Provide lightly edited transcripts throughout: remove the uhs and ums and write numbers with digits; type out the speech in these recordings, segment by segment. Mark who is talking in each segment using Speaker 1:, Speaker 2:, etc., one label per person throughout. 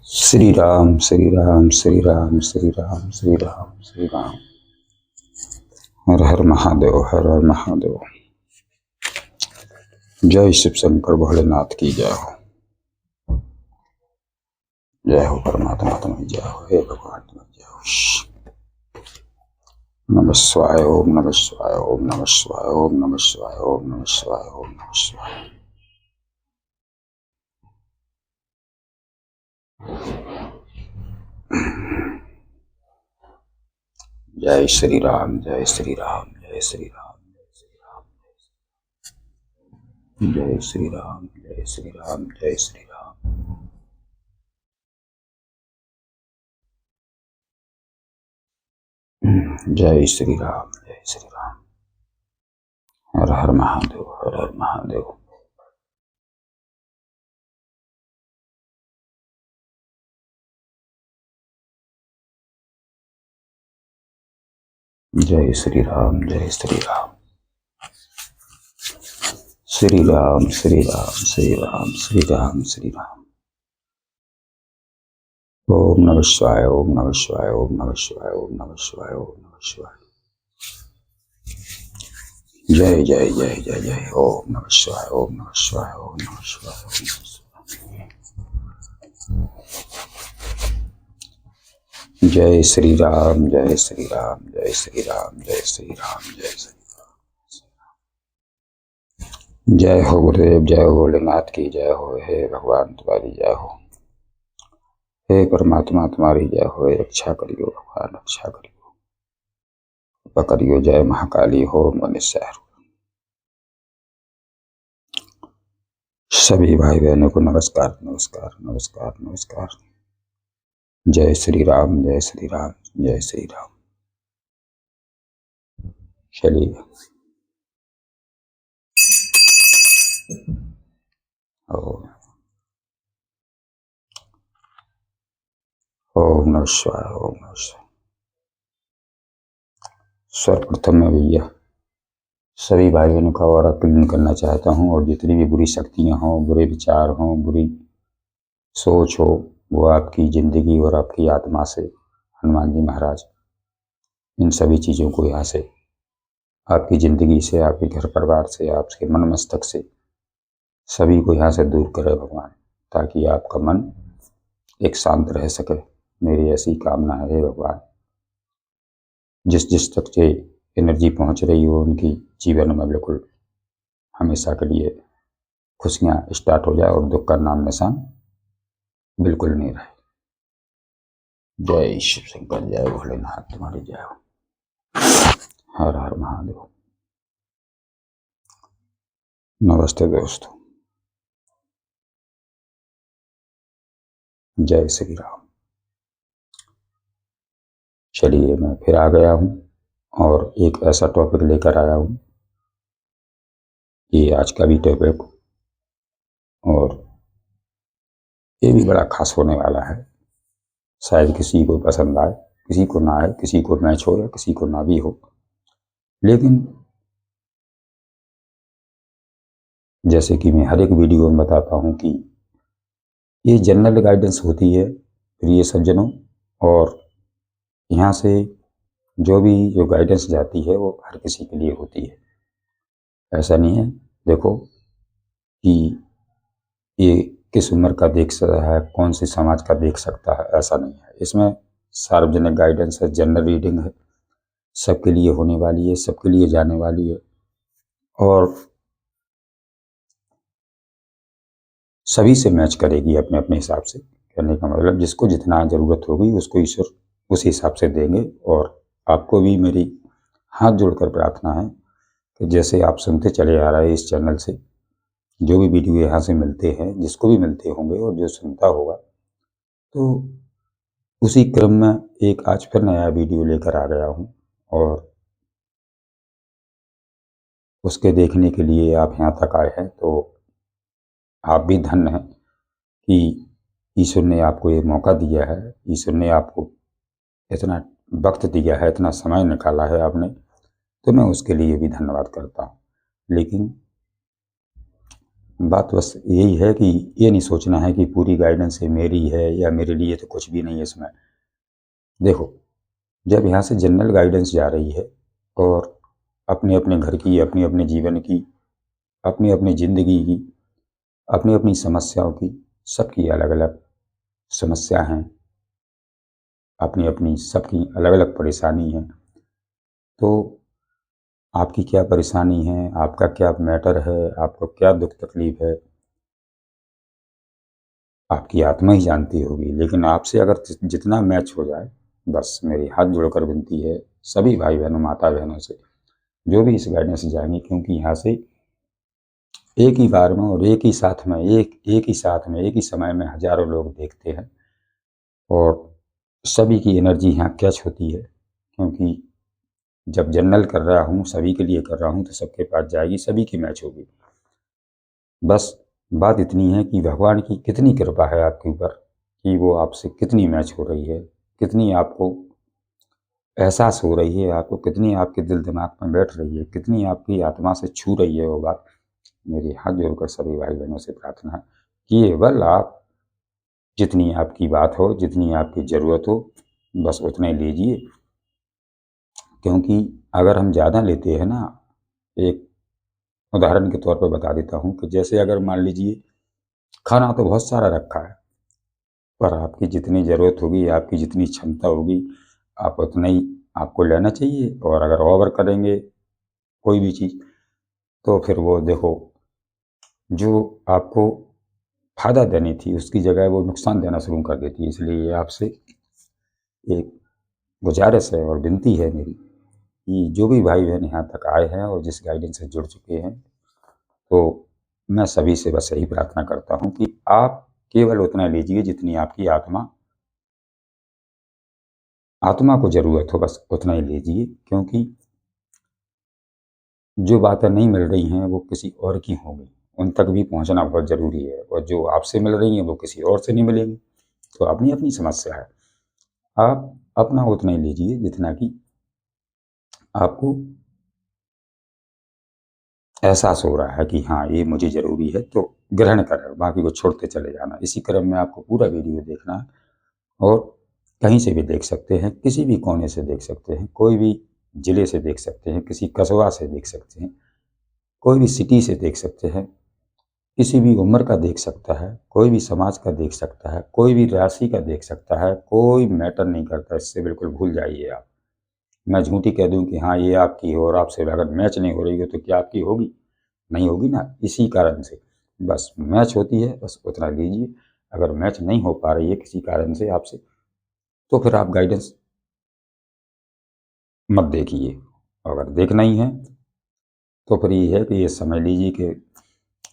Speaker 1: श्री राम श्री राम श्री राम श्री राम श्री राम श्री राम। हर हर महादेव, हर हर महादेव। जय शिव शंकर भोलेनाथ की जय हो। जय हो परमात्मा तुम्हें जय हो, हे भगवान तुम्हें जय हो। नमः शिवाय, ओम नमः शिवाय, ओम नमः शिवाय, ओम नमः शिवाय, ओम नमः शिवाय, ओम नमः शिवाय। जय श्री राम, जय श्री राम, जय श्री राम, जय श्री राम, जय श्री राम, जय श्री राम, जय श्री राम। जय श्री राम, जय श्री राम। हर हर महादेव, हर हर महादेव। जय श्री राम, जय श्री राम। श्री राम श्री राम श्री राम श्री राम श्री राम। ओम नमः शिवाय, ओम नमः शिवाय, ओम नमः शिवाय, ओम नमः शिवाय, ओम नमः शिवाय। जय जय जय जय जय। ओम नमः शिवाय, ओम नमः शिवाय, ओम नमः शिवाय, ओम नमः शिवाय। जय श्री राम, जय श्री राम, जय श्री राम, जय श्री राम, जय श्री राम। जय हो गुरुदेव, जय हो भोलेनाथ की जय हो। हे भगवान तुम्हारी जय हो, हे परमात्मा तुम्हारी जय हो। रक्षा करियो भगवान, रक्षा करियो, पकड़ियो। जय महाकाली हो मनुष्य। सभी भाई बहनों को नमस्कार नमस्कार नमस्कार नमस्कार। जय श्री राम, जय श्री राम, जय श्री राम। चलिए ओम नमः शिवाय, ओम नमः शिवाय। सर्वप्रथम मैं भैया सभी भाई बहनों का और क्लीन करना चाहता हूँ, और जितनी भी बुरी शक्तियाँ हों, बुरे विचार हों, बुरी सोच हो, वो आपकी जिंदगी और आपकी आत्मा से, हनुमान जी महाराज इन सभी चीज़ों को यहाँ से, आपकी जिंदगी से, आपके घर परिवार से, आपके मन मस्तक से, सभी को यहाँ से दूर करे भगवान, ताकि आपका मन एक शांत रह सके। मेरी ऐसी कामना है भगवान। जिस जिस तक ये एनर्जी पहुँच रही हो, उनकी जीवन में बिल्कुल हमेशा के लिए खुशियाँ स्टार्ट हो जाए और दुख का नाम निशान बिल्कुल नहीं रहे। जय शिव शंकर, जय भोलेनाथ तुम्हारी जय हो। हर हर महादेव। नमस्ते दोस्तों, जय श्री राम। चलिए मैं फिर आ गया हूँ और एक ऐसा टॉपिक लेकर आया हूँ, ये आज का भी टॉपिक, और ये भी बड़ा खास होने वाला है। शायद किसी को पसंद आए, किसी को ना आए, किसी को मैच हो या किसी को ना भी हो, लेकिन जैसे कि मैं हर एक वीडियो में बताता हूँ कि ये जनरल गाइडेंस होती है प्रिय सज्जनों, और यहाँ से जो गाइडेंस जाती है वो हर किसी के लिए होती है। ऐसा नहीं है देखो कि ये किस उम्र का देख सकता है, कौन सी समाज का देख सकता है, ऐसा नहीं है। इसमें सार्वजनिक गाइडेंस है, जनरल रीडिंग है, सबके लिए होने वाली है, सबके लिए जाने वाली है, और सभी से मैच करेगी अपने अपने हिसाब से। कहने का मतलब जिसको जितना ज़रूरत होगी उसको ईश्वर उस हिसाब से देंगे। और आपको भी मेरी हाथ जोड़कर प्रार्थना है कि जैसे आप सुनते चले आ रहे हैं इस चैनल से, जो भी वीडियो यहाँ से मिलते हैं, जिसको भी मिलते होंगे और जो सुनता होगा, तो उसी क्रम में एक आज फिर नया वीडियो लेकर आ गया हूँ, और उसके देखने के लिए आप यहाँ तक आए हैं, तो आप भी धन्य हैं कि ईश्वर ने आपको ये मौका दिया है, ईश्वर ने आपको इतना वक्त दिया है, इतना समय निकाला है आपने, तो मैं उसके लिए भी धन्यवाद करता हूँ। लेकिन बात बस यही है कि ये नहीं सोचना है कि पूरी गाइडेंस है मेरी है या मेरे लिए तो कुछ भी नहीं है इसमें। देखो, जब यहाँ से जनरल गाइडेंस जा रही है और अपने अपने घर की, अपने अपने जीवन की, अपनी अपनी ज़िंदगी की, अपनी अपनी समस्याओं की, सबकी अलग अलग समस्या हैं, अपनी अपनी सबकी अलग अलग परेशानी है। तो आपकी क्या परेशानी है, आपका क्या मैटर है, आपको क्या दुख तकलीफ है, आपकी आत्मा ही जानती होगी। लेकिन आपसे अगर जितना मैच हो जाए, बस मेरी हाथ जोड़कर विनती है सभी भाई बहनों, माता बहनों से, जो भी इस गाइडेंस से जाएंगे, क्योंकि यहाँ से एक ही बार में और एक ही साथ में, एक ही साथ में, एक ही समय में हजारों लोग देखते हैं और सभी की एनर्जी यहाँ कैच होती है। क्योंकि जब जनरल कर रहा हूँ, सभी के लिए कर रहा हूँ, तो सबके पास जाएगी, सभी की मैच होगी। बस बात इतनी है कि भगवान की कितनी कृपा है आपके ऊपर कि वो आपसे कितनी मैच हो रही है, कितनी आपको एहसास हो रही है, आपको कितनी आपके दिल दिमाग में बैठ रही है, कितनी आपकी आत्मा से छू रही है वो बात। मेरी हाथ जोड़कर सभी भाई बहनों से प्रार्थना है कि केवल आप जितनी आपकी बात हो, जितनी आपकी ज़रूरत हो, बस उतना ही लीजिए। क्योंकि अगर हम ज़्यादा लेते हैं ना, एक उदाहरण के तौर पर बता देता हूँ कि जैसे अगर मान लीजिए खाना तो बहुत सारा रखा है, पर आपकी जितनी ज़रूरत होगी, आपकी जितनी क्षमता होगी, आप उतना ही आपको लेना चाहिए। और अगर ओवर करेंगे कोई भी चीज़, तो फिर वो देखो, जो आपको फ़ायदा देनी थी उसकी जगह वो नुकसान देना शुरू कर देती है। इसलिए आपसे एक गुजारिश है और विनती है मेरी कि जो भी भाई बहन यहाँ तक आए हैं और जिस गाइडेंस से जुड़ चुके हैं, तो मैं सभी से बस यही प्रार्थना करता हूँ कि आप केवल उतना लीजिए जितनी आपकी आत्मा आत्मा को ज़रूरत हो, बस उतना ही लीजिए। क्योंकि जो बातें नहीं मिल रही हैं वो किसी और की होंगी, उन तक भी पहुँचना बहुत ज़रूरी है, और जो आपसे मिल रही हैं वो किसी और से नहीं मिलेंगी। तो अपनी अपनी समस्या है, आप अपना उतना ही लीजिए जितना कि आपको एहसास हो रहा है कि हाँ ये मुझे ज़रूरी है, तो ग्रहण करें, बाकी को छोड़ते चले जाना। इसी क्रम में आपको पूरा वीडियो देखना है और कहीं से भी देख सकते हैं, किसी भी कोने से देख सकते हैं, कोई भी ज़िले से देख सकते हैं, किसी कस्बा से देख सकते हैं, कोई भी सिटी से देख सकते हैं, किसी भी उम्र का देख सकता है, कोई भी समाज का देख सकता है, कोई भी राशि का देख सकता है, कोई मैटर नहीं करता। इससे बिल्कुल भूल जाइए आप। मैं झूठी कह दूं कि हाँ ये आपकी हो और आपसे अगर मैच नहीं हो रही हो तो क्या आपकी होगी? नहीं होगी ना। इसी कारण से बस मैच होती है, बस उतना लीजिए। अगर मैच नहीं हो पा रही है किसी कारण से आपसे, तो फिर आप गाइडेंस मत देखिए। अगर देखना ही है तो फिर ये है कि ये समझ लीजिए कि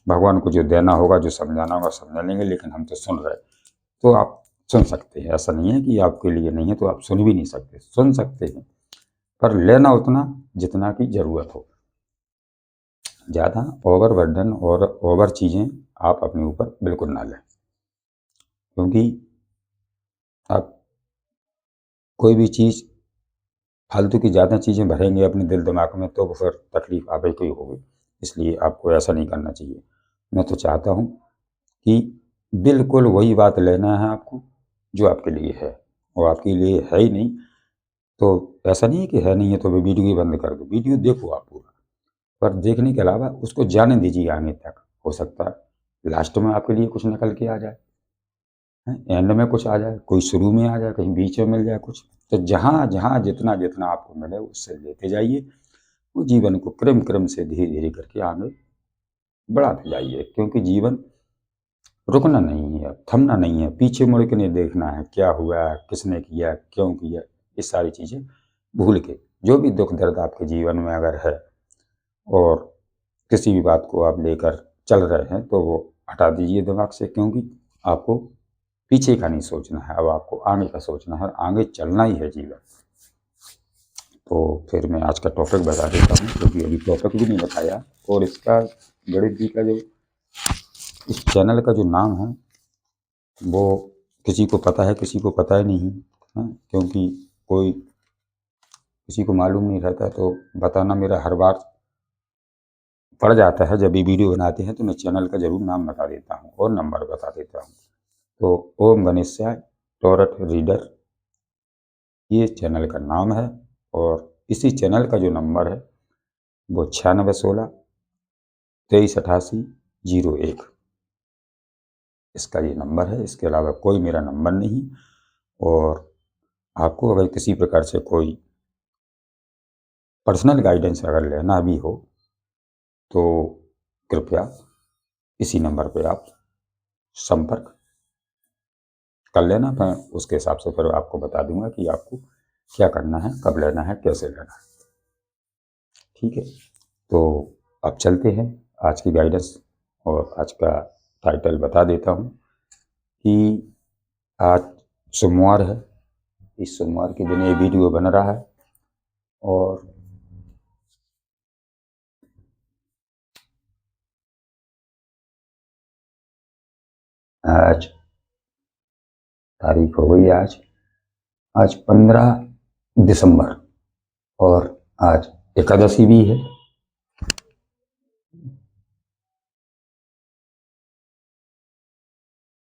Speaker 1: भगवान को जो देना होगा, जो समझाना होगा समझा लेंगे, लेकिन हम तो सुन रहे। तो आप सुन सकते हैं, ऐसा नहीं है कि आपके लिए नहीं है तो आप सुन भी नहीं सकते, सुन सकते हैं, पर लेना उतना जितना की ज़रूरत हो। ज़्यादा ओवर बर्डन और ओवर चीज़ें आप अपने ऊपर बिल्कुल ना लें। क्योंकि आप कोई भी चीज़ फालतू की ज़्यादा चीज़ें भरेंगे अपने दिल दिमाग में, तो फिर तकलीफ आप ही को ही होगी। इसलिए आपको ऐसा नहीं करना चाहिए। मैं तो चाहता हूँ कि बिल्कुल वही बात लेना है आपको जो आपके लिए है, और आपके लिए है ही नहीं तो ऐसा नहीं है कि है नहीं है तो वे वीडियो ही बंद कर दो। वीडियो देखो आप पूरा, पर देखने के अलावा उसको जाने दीजिए आगे तक। हो सकता है लास्ट में आपके लिए कुछ निकल के आ जाए, एंड में कुछ आ जाए, कोई शुरू में आ जाए, कहीं बीच में मिल जाए कुछ। तो जहाँ जहाँ जितना जितना आपको मिले उससे लेते जाइए। वो जीवन को क्रम क्रम से धीरे धीरे करके आगे बढ़ाते जाइए। क्योंकि जीवन रुकना नहीं है, थमना नहीं है, पीछे मुड़ के नहीं देखना है क्या हुआ, किसने किया, क्यों किया। ये सारी चीज़ें भूल के, जो भी दुख दर्द आपके जीवन में अगर है और किसी भी बात को आप लेकर चल रहे हैं, तो वो हटा दीजिए दिमाग से। क्योंकि आपको पीछे का नहीं सोचना है, अब आपको आगे का सोचना है, आगे चलना ही है जीवन। तो फिर मैं आज का टॉपिक बता देता हूँ, क्योंकि अभी टॉपिक भी नहीं बताया। और इसका गणित जी का जो इस चैनल का जो नाम है वो किसी को पता है, किसी को पता ही नहीं है। क्योंकि कोई किसी को मालूम नहीं रहता, तो बताना मेरा हर बार पड़ जाता है जब भी वीडियो बनाते हैं तो मैं चैनल का जरूर नाम बता देता हूँ और नंबर बता देता हूँ। तो ओम गणेशाय टोरट रीडर ये चैनल का नाम है और इसी चैनल का जो नंबर है वो 9616 238801 इसका ये नंबर है। इसके अलावा कोई मेरा नंबर नहीं। और आपको अगर किसी प्रकार से कोई पर्सनल गाइडेंस अगर लेना भी हो तो कृपया इसी नंबर पे आप संपर्क कर लेना। मैं उसके हिसाब से फिर आपको बता दूंगा कि आपको क्या करना है, कब लेना है, कैसे लेना है। ठीक है, तो अब चलते हैं आज की गाइडेंस। और आज का टाइटल बता देता हूँ कि आज सोमवार है। इस सोमवार के दिन ये वीडियो बन रहा है और आज तारीख हो गई आज आज 15 दिसंबर और आज एकादशी भी है।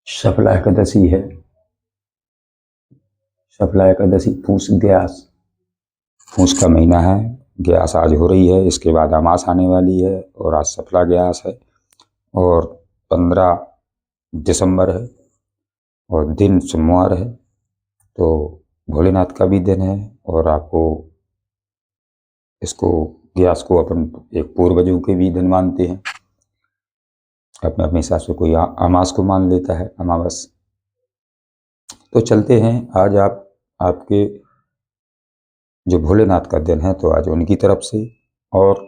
Speaker 1: सफला एकादशी है। सफला एकादशी पूस ग्यास, पूस का महीना है। ग्यास आज हो रही है, इसके बाद अमास आने वाली है और आज सफला ग्यास है और 15 दिसंबर है और दिन सोमवार है। तो भोलेनाथ का भी दिन है और आपको इसको ग्यास को अपन एक पूर्वजों के भी दिन मानते हैं। अपने अपने हिसाब से कोई अमास को मान लेता है, अमावस। तो चलते हैं आज आपके जो भोलेनाथ का दिन है तो आज उनकी तरफ से और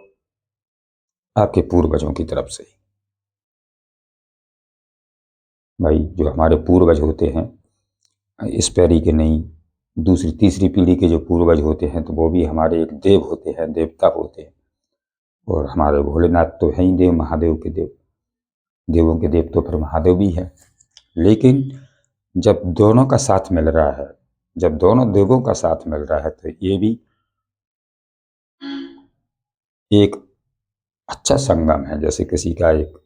Speaker 1: आपके पूर्वजों की तरफ से। भाई जो हमारे पूर्वज होते हैं इस पीढ़ी के नहीं, दूसरी तीसरी पीढ़ी के जो पूर्वज होते हैं तो वो भी हमारे एक देव होते हैं, देवता होते हैं। और हमारे भोलेनाथ तो हैं ही देव, महादेव के देव, देवों के देव तो फिर महादेव भी हैं। लेकिन जब दोनों का साथ मिल रहा है, जब दोनों देवों का साथ मिल रहा है तो ये भी एक अच्छा संगम है। जैसे किसी का एक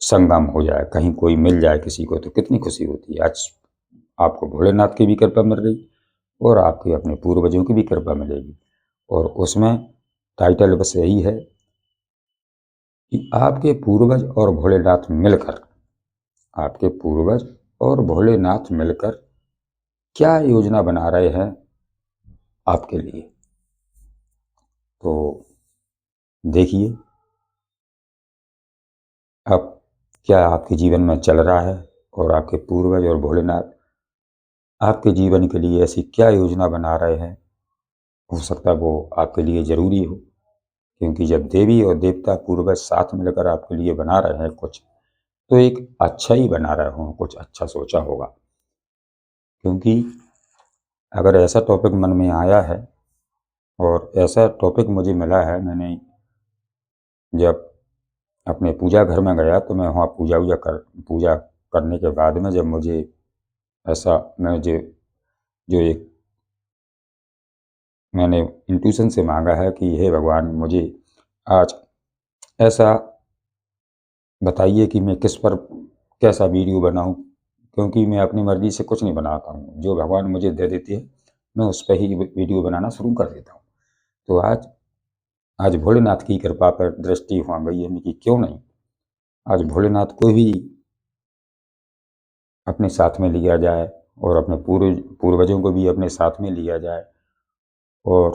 Speaker 1: संगम हो जाए, कहीं कोई मिल जाए किसी को तो कितनी खुशी होती है। आज आपको भोलेनाथ की भी कृपा मिल रही और आपके अपने पूर्वजों की भी कृपा मिलेगी। और उसमें टाइटल बस यही है कि आपके पूर्वज और भोलेनाथ मिलकर, आपके पूर्वज और भोलेनाथ मिलकर क्या योजना बना रहे हैं आपके लिए। तो देखिए अब क्या आपके जीवन में चल रहा है और आपके पूर्वज और भोलेनाथ आपके जीवन के लिए ऐसी क्या योजना बना रहे हैं। हो सकता है वो आपके लिए ज़रूरी हो, क्योंकि जब देवी और देवता पूर्वज साथ मिलकर आपके लिए बना रहे हैं कुछ, तो एक अच्छा ही बना रहे हों, कुछ अच्छा सोचा होगा। क्योंकि अगर ऐसा टॉपिक मन में आया है और ऐसा टॉपिक मुझे मिला है, मैंने जब अपने पूजा घर में गया तो मैं वहाँ पूजा करने के बाद में जब मुझे ऐसा मुझे जो एक मैंने इंट्यूशन से मांगा है कि हे भगवान मुझे आज ऐसा बताइए कि मैं किस पर कैसा वीडियो बनाऊं, क्योंकि मैं अपनी मर्जी से कुछ नहीं बनाता हूं। जो भगवान मुझे दे देते हैं मैं उस पर ही वीडियो बनाना शुरू कर देता हूं। तो आज आज भोलेनाथ की कृपा पर दृष्टि हुआ गई है कि क्यों नहीं आज भोलेनाथ को भी अपने साथ में लिया जाए और अपने पूर्वजों को भी अपने साथ में लिया जाए। और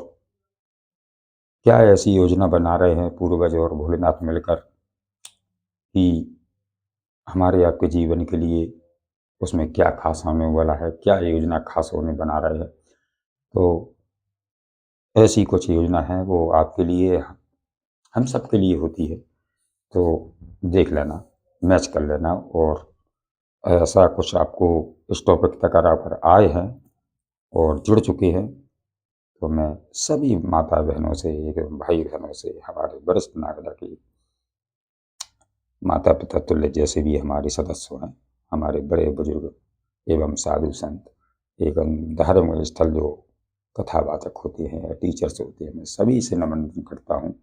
Speaker 1: क्या ऐसी योजना बना रहे हैं पूर्वज और भोलेनाथ मिलकर कि हमारे आपके जीवन के लिए उसमें क्या खास होने वाला है, क्या योजना खास होने बना रहे हैं। तो ऐसी कुछ योजना है वो आपके लिए, हम सब के लिए होती है। तो देख लेना, मैच कर लेना। और ऐसा कुछ आपको इस टॉपिक तक अगर आए हैं और जुड़ चुके हैं तो मैं सभी माता बहनों से, भाई बहनों से, हमारे वरिष्ठ नागरिक, माता पिता तुल्य जैसे भी हमारे सदस्य हैं, हमारे बड़े बुजुर्ग एवं साधु संत एवं धर्म स्थल जो कथावाचक होते हैं या टीचर्स होते हैं, मैं सभी से नमन करता हूँ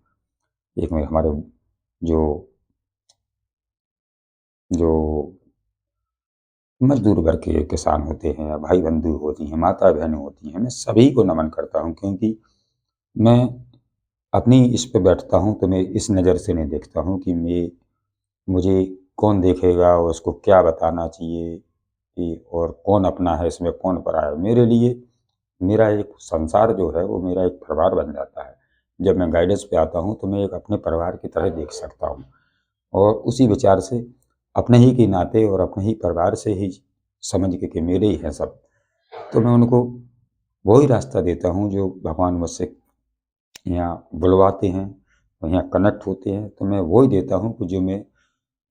Speaker 1: एक में हमारे जो जो मजदूर वर्ग के किसान होते हैं या भाई बंधु होती हैं, माता बहनें होती हैं, मैं सभी को नमन करता हूँ, क्योंकि मैं अपनी इस पे बैठता हूँ तो मैं इस नज़र से नहीं देखता हूँ कि मुझे कौन देखेगा और उसको क्या बताना चाहिए कि और कौन अपना है इसमें कौन पराया है। मेरे लिए मेरा एक संसार जो है वो मेरा एक परिवार बन जाता है। जब मैं गाइडेंस पे आता हूँ तो मैं एक अपने परिवार की तरह देख सकता हूँ और उसी विचार से अपने ही के नाते और अपने ही परिवार से ही समझ के कि मेरे ही हैं सब, तो मैं उनको वही रास्ता देता हूँ जो भगवान मुझसे यहाँ बुलवाते हैं और यहाँ कनेक्ट होते हैं, तो मैं वही देता हूँ कि जो मैं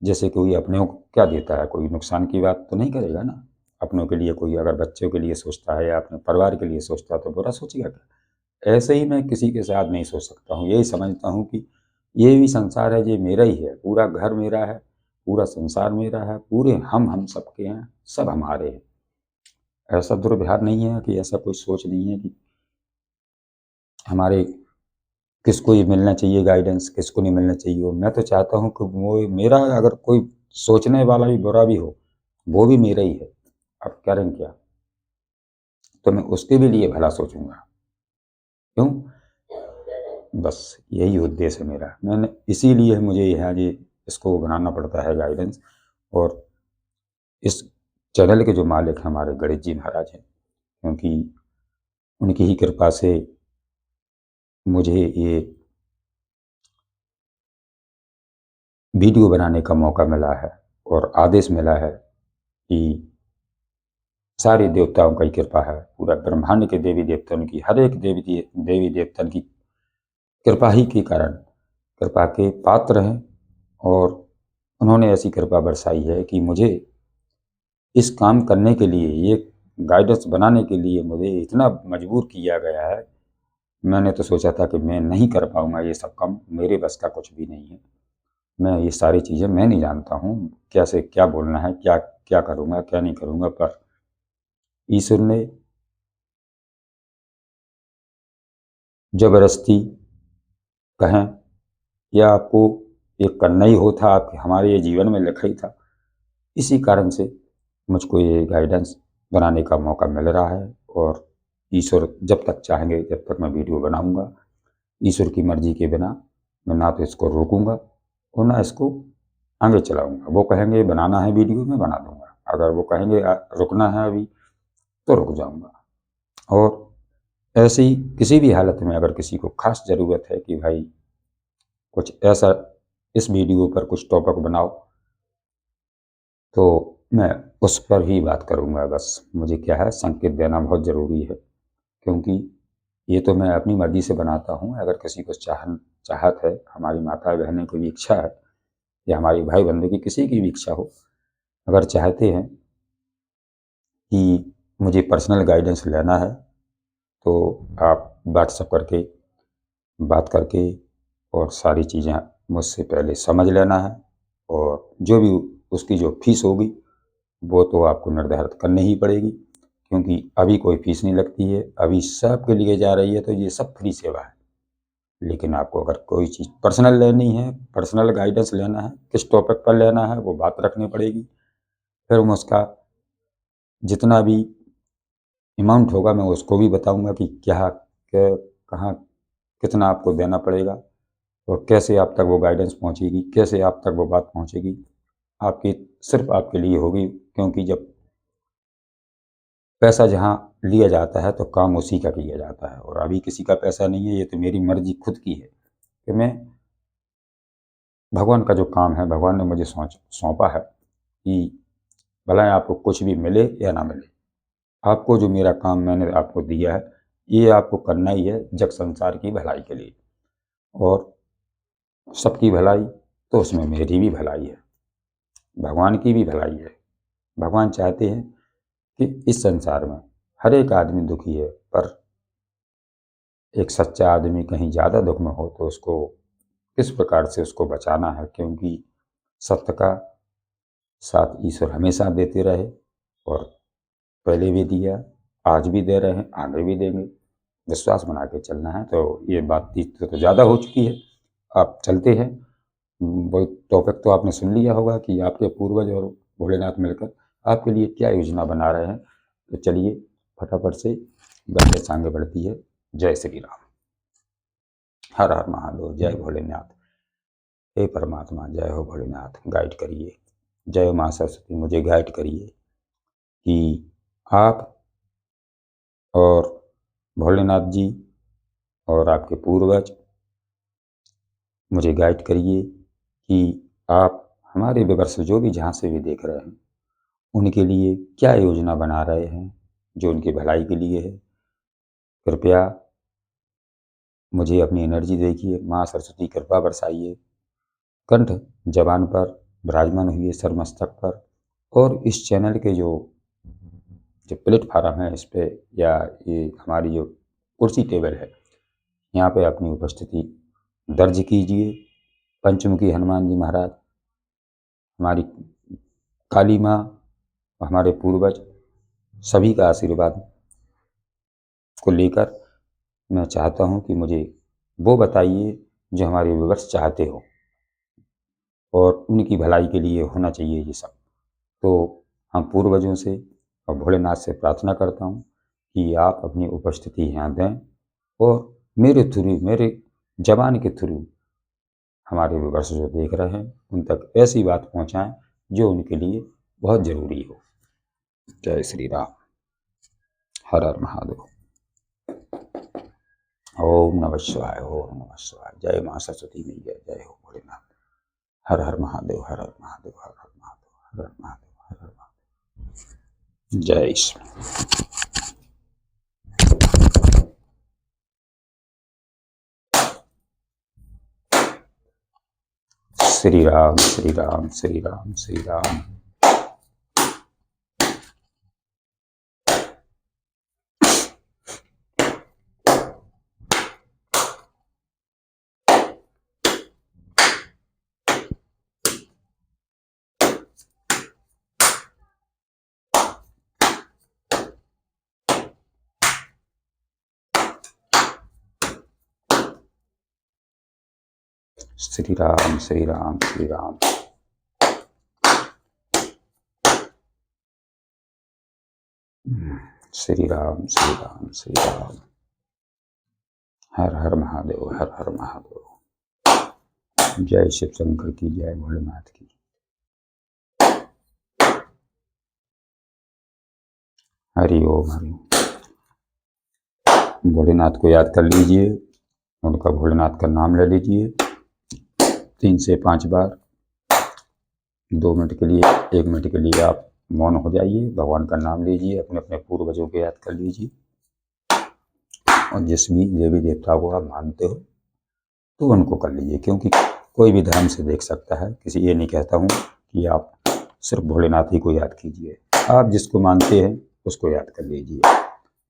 Speaker 1: जैसे कोई अपनों को क्या देता है, कोई नुकसान की बात तो नहीं करेगा ना। अपनों के लिए कोई अगर बच्चों के लिए सोचता है या अपने परिवार के लिए सोचता है तो बुरा सोचेगा क्या। ऐसे ही मैं किसी के साथ नहीं सोच सकता हूँ, यही समझता हूँ कि ये भी संसार है, ये मेरा ही है, पूरा घर मेरा है, पूरा संसार मेरा है, पूरे हम सबके हैं, सब हमारे हैं। ऐसा दुर्व्यवहार नहीं है कि ऐसा कोई सोच नहीं है कि हमारे किसको ये मिलना चाहिए गाइडेंस, किसको नहीं मिलना चाहिए। वो मैं तो चाहता हूँ कि वो मेरा अगर कोई सोचने वाला भी बुरा भी हो, वो भी मेरा ही है। अब करें क्या? तो मैं उसके भी लिए भला सोचूँगा। क्यों? बस यही उद्देश्य है मेरा। मैंने इसीलिए मुझे यहाँ ये इसको बनाना पड़ता है गाइडेंस। और इस चैनल के जो मालिक हैं हमारे गणेश जी महाराज हैं, क्योंकि उनकी ही कृपा से मुझे ये वीडियो बनाने का मौका मिला है और आदेश मिला है कि सारे देवताओं की कृपा है, पूरा ब्रह्मांड के देवी देवताओं की, हर एक देवी देवता की कृपा ही के कारण कृपा के पात्र हैं। और उन्होंने ऐसी कृपा बरसाई है कि मुझे इस काम करने के लिए, ये गाइडेंस बनाने के लिए मुझे इतना मजबूर किया गया है। मैंने तो सोचा था कि मैं नहीं कर पाऊंगा, ये सब काम मेरे बस का कुछ भी नहीं है। मैं ये सारी चीज़ें मैं नहीं जानता हूँ, कैसे क्या बोलना है, क्या क्या करूँगा क्या नहीं करूँगा, पर ईश्वर ने ज़बरदस्ती कहें या आपको ये करना ही होता, आप हमारे ये जीवन में लिखा ही था। इसी कारण से मुझको ये गाइडेंस बनाने का मौका मिल रहा है और ईश्वर जब तक चाहेंगे जब तक मैं वीडियो बनाऊंगा। ईश्वर की मर्जी के बिना मैं ना तो इसको रोकूंगा और ना इसको आगे चलाऊंगा। वो कहेंगे बनाना है वीडियो में बना दूंगा, अगर वो कहेंगे रुकना है अभी तो रुक जाऊंगा। और ऐसी किसी भी हालत में अगर किसी को खास ज़रूरत है कि भाई कुछ ऐसा इस वीडियो पर कुछ टॉपिक बनाओ, तो मैं उस पर ही बात करूंगा। बस मुझे क्या है, संकेत देना बहुत ज़रूरी है, क्योंकि ये तो मैं अपनी मर्जी से बनाता हूँ। अगर किसी को चाहत है, हमारी माता बहनें की भी इच्छा है या हमारी भाई बंधु की किसी की भी इच्छा हो, अगर चाहते हैं कि मुझे पर्सनल गाइडेंस लेना है, तो आप व्हाट्सएप करके बात करके और सारी चीज़ें मुझसे पहले समझ लेना है। और जो भी उसकी जो फीस होगी वो तो आपको निर्धारित करनी ही पड़ेगी, क्योंकि अभी कोई फीस नहीं लगती है, अभी सबके लिए जा रही है, तो ये सब फ्री सेवा है। लेकिन आपको अगर कोई चीज़ पर्सनल लेनी है, पर्सनल गाइडेंस लेना है, किस टॉपिक पर लेना है, वो बात रखनी पड़ेगी। फिर मैं उसका जितना भी अमाउंट होगा मैं उसको भी बताऊंगा कि क्या कहाँ कितना आपको देना पड़ेगा और कैसे आप तक वो गाइडेंस पहुंचेगी, कैसे आप तक वो बात पहुंचेगी। आपकी सिर्फ आपके लिए होगी, क्योंकि जब पैसा जहाँ लिया जाता है तो काम उसी का किया जाता है, और अभी किसी का पैसा नहीं है। ये तो मेरी मर्जी खुद की है कि मैं भगवान का जो काम है, भगवान ने मुझे सौंपा है कि भला आपको कुछ भी मिले या ना मिले, आपको जो मेरा काम मैंने आपको दिया है ये आपको करना ही है जग संसार की भलाई के लिए। और सबकी भलाई तो उसमें मेरी भी भलाई है, भगवान की भी भलाई है। भगवान चाहते हैं कि इस संसार में हर एक आदमी दुखी है, पर एक सच्चा आदमी कहीं ज़्यादा दुख में हो तो उसको किस प्रकार से उसको बचाना है, क्योंकि सत्य का साथ ईश्वर हमेशा देते रहे और पहले भी दिया, आज भी दे रहे हैं, आगे भी देंगे। विश्वास बना के चलना है। तो ये बातचीत तो ज़्यादा हो चुकी है, आप चलते हैं। वो टॉपिक तो आपने सुन लिया होगा कि आपके पूर्वज और भोलेनाथ मिलकर आपके लिए क्या योजना बना रहे हैं। तो चलिए फटाफट से गाइडेंस आगे बढ़ती है। जय श्री राम, हर हर महादेव, जय भोलेनाथ। हे परमात्मा, जय हो भोलेनाथ, गाइड करिए। जय माँ सरस्वती, मुझे गाइड करिए कि आप और भोलेनाथ जी और आपके पूर्वज मुझे गाइड करिए कि आप हमारे व्यूअर्स जो भी जहाँ से भी देख रहे हैं उनके लिए क्या योजना बना रहे हैं जो उनकी भलाई के लिए है। कृपया मुझे अपनी एनर्जी देखिए, माँ सरस्वती कृपा बरसाइए, कंठ जबान पर विराजमान हुई, सर मस्तक पर, और इस चैनल के जो प्लेटफार्म है इस पे या ये हमारी जो कुर्सी टेबल है यहाँ पे अपनी उपस्थिति दर्ज कीजिए। पंचमुखी हनुमान जी महाराज, हमारी काली माँ, हमारे पूर्वज सभी का आशीर्वाद को लेकर मैं चाहता हूँ कि मुझे वो बताइए जो हमारे व्यूअर्स चाहते हो और उनकी भलाई के लिए होना चाहिए ये सब। तो हम पूर्वजों से और भोलेनाथ से प्रार्थना करता हूँ कि आप अपनी उपस्थिति यहाँ दें और मेरे थ्रू, मेरे जबान के थ्रू हमारे व्यूअर्स जो देख रहे हैं उन तक ऐसी बात पहुँचाएं जो उनके लिए बहुत ज़रूरी हो। जय श्री राम, हर हर महादेव, ओम नमः शिवाय, ओम नमः शिवाय। जय माँ सरस्वती मैया, जय हो भोलेनाथ, हर हर महादेव, हर हर महादेव, हर हर महादेव, हर हर महादेव, हर हर महादेव। जय श्री श्री राम, श्री राम, श्री राम, श्री राम। श्री राम, श्री राम, श्री राम। श्री राम, श्री राम, श्री राम। हर हर महादेव, हर हर महादेव। जय शिव शंकर की, जय भोलेनाथ की। हरि ओम, हरि ओम। भोलेनाथ को याद कर लीजिए, उनका भोलेनाथ का नाम ले लीजिए 3 से 5 बार। 2 मिनट के लिए, 1 मिनट के लिए आप मौन हो जाइए, भगवान का नाम लीजिए, अपने अपने पूर्वजों को याद कर लीजिए और जिस भी देवी देवता को आप मानते हो तो उनको कर लीजिए, क्योंकि कोई भी धर्म से देख सकता है। किसी ये नहीं कहता हूँ कि आप सिर्फ भोलेनाथ ही को याद कीजिए, आप जिसको मानते हैं उसको याद कर लीजिए।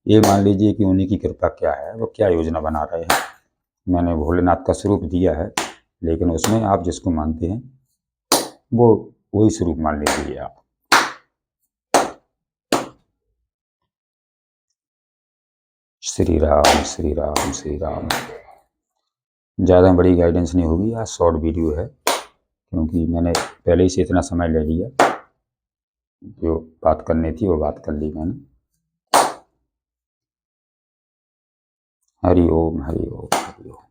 Speaker 1: ये मान लीजिए कि उन्हीं की कृपा क्या है, वो क्या योजना बना रहे हैं। मैंने भोलेनाथ का स्वरूप दिया है, लेकिन उसमें आप जिसको मानते हैं वो वही स्वरूप मान लीजिए आप। श्री राम, श्री राम, श्री राम। ज़्यादा बड़ी गाइडेंस नहीं होगी, आज शॉर्ट वीडियो है, क्योंकि मैंने पहले ही से इतना समय ले लिया। जो बात करनी थी वो बात कर ली मैंने। हरि ओम, हरि ओम, हरि ओम।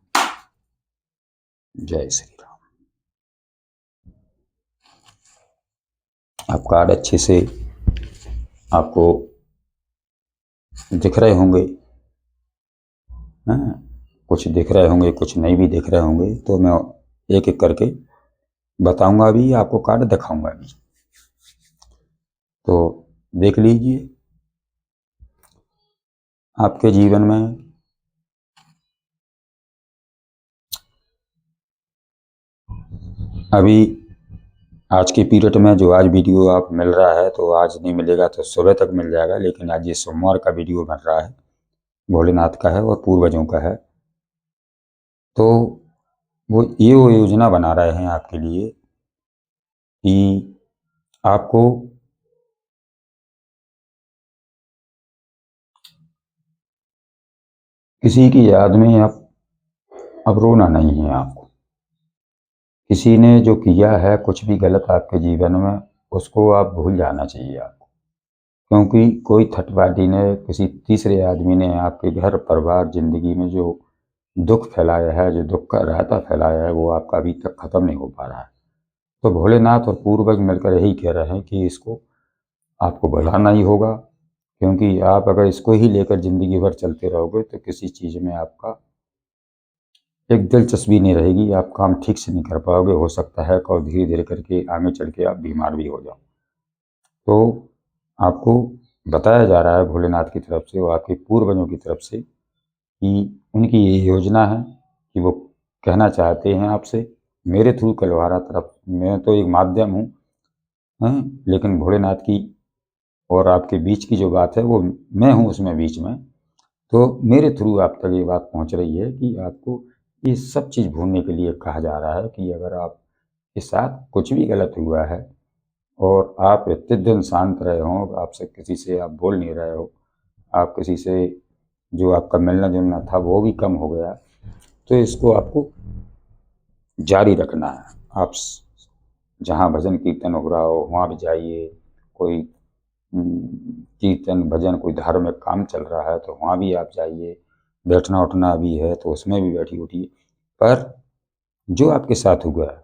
Speaker 1: जय श्री राम। आप कार्ड अच्छे से आपको दिख रहे होंगे, हाँ, कुछ दिख रहे होंगे, कुछ नहीं भी दिख रहे होंगे, तो मैं एक एक करके बताऊंगा भी, आपको कार्ड दिखाऊंगा भी, तो देख लीजिए। आपके जीवन में अभी आज के पीरियड में जो आज वीडियो आप मिल रहा है, तो आज नहीं मिलेगा तो सुबह तक मिल जाएगा, लेकिन आज ये सोमवार का वीडियो बन रहा है, भोलेनाथ का है और पूर्वजों का है। तो वो योजना बना रहे हैं आपके लिए कि आपको किसी की याद में अब रोना नहीं है आपको। किसी ने जो किया है कुछ भी गलत आपके जीवन में, उसको आप भूल जाना चाहिए आपको। क्योंकि कोई थर्ड पार्टी ने, किसी तीसरे आदमी ने आपके घर परिवार ज़िंदगी में जो दुख फैलाया है, जो दुख का रायता फैलाया है, वो आपका अभी तक ख़त्म नहीं हो पा रहा है। तो भोलेनाथ और पूर्वज मिलकर यही कह रहे हैं कि इसको आपको बढ़ाना ही होगा। क्योंकि आप अगर इसको ही लेकर ज़िंदगी भर चलते रहोगे तो किसी चीज़ में आपका एक दिलचस्पी नहीं रहेगी, आप काम ठीक से नहीं कर पाओगे। हो सकता है और धीरे धीरे करके आगे चल के आप बीमार भी हो जाओ। तो आपको बताया जा रहा है भोलेनाथ की तरफ से और आपके पूर्वजों की तरफ से कि उनकी ये योजना है कि वो कहना चाहते हैं आपसे मेरे थ्रू कलवारा तरफ। मैं तो एक माध्यम हूँ, हैं? लेकिन भोलेनाथ की और आपके बीच की जो बात है वो मैं हूँ उसमें बीच में। तो मेरे थ्रू आप तक ये बात पहुँच रही है कि आपको ये सब चीज़ भूलने के लिए कहा जा रहा है कि अगर आपके साथ कुछ भी गलत हुआ है और आप इतने दिन शांत रहे हों, आपसे किसी से आप बोल नहीं रहे हो, आप किसी से जो आपका मिलना-जुलना था वो भी कम हो गया, तो इसको आपको जारी रखना है। आप जहाँ भजन कीर्तन हो रहा हो वहाँ भी जाइए, कोई कीर्तन भजन कोई धार्मिक काम चल रहा है तो वहाँ भी आप जाइए, बैठना उठना भी है तो उसमें भी बैठिए उठिए। पर जो आपके साथ हुआ है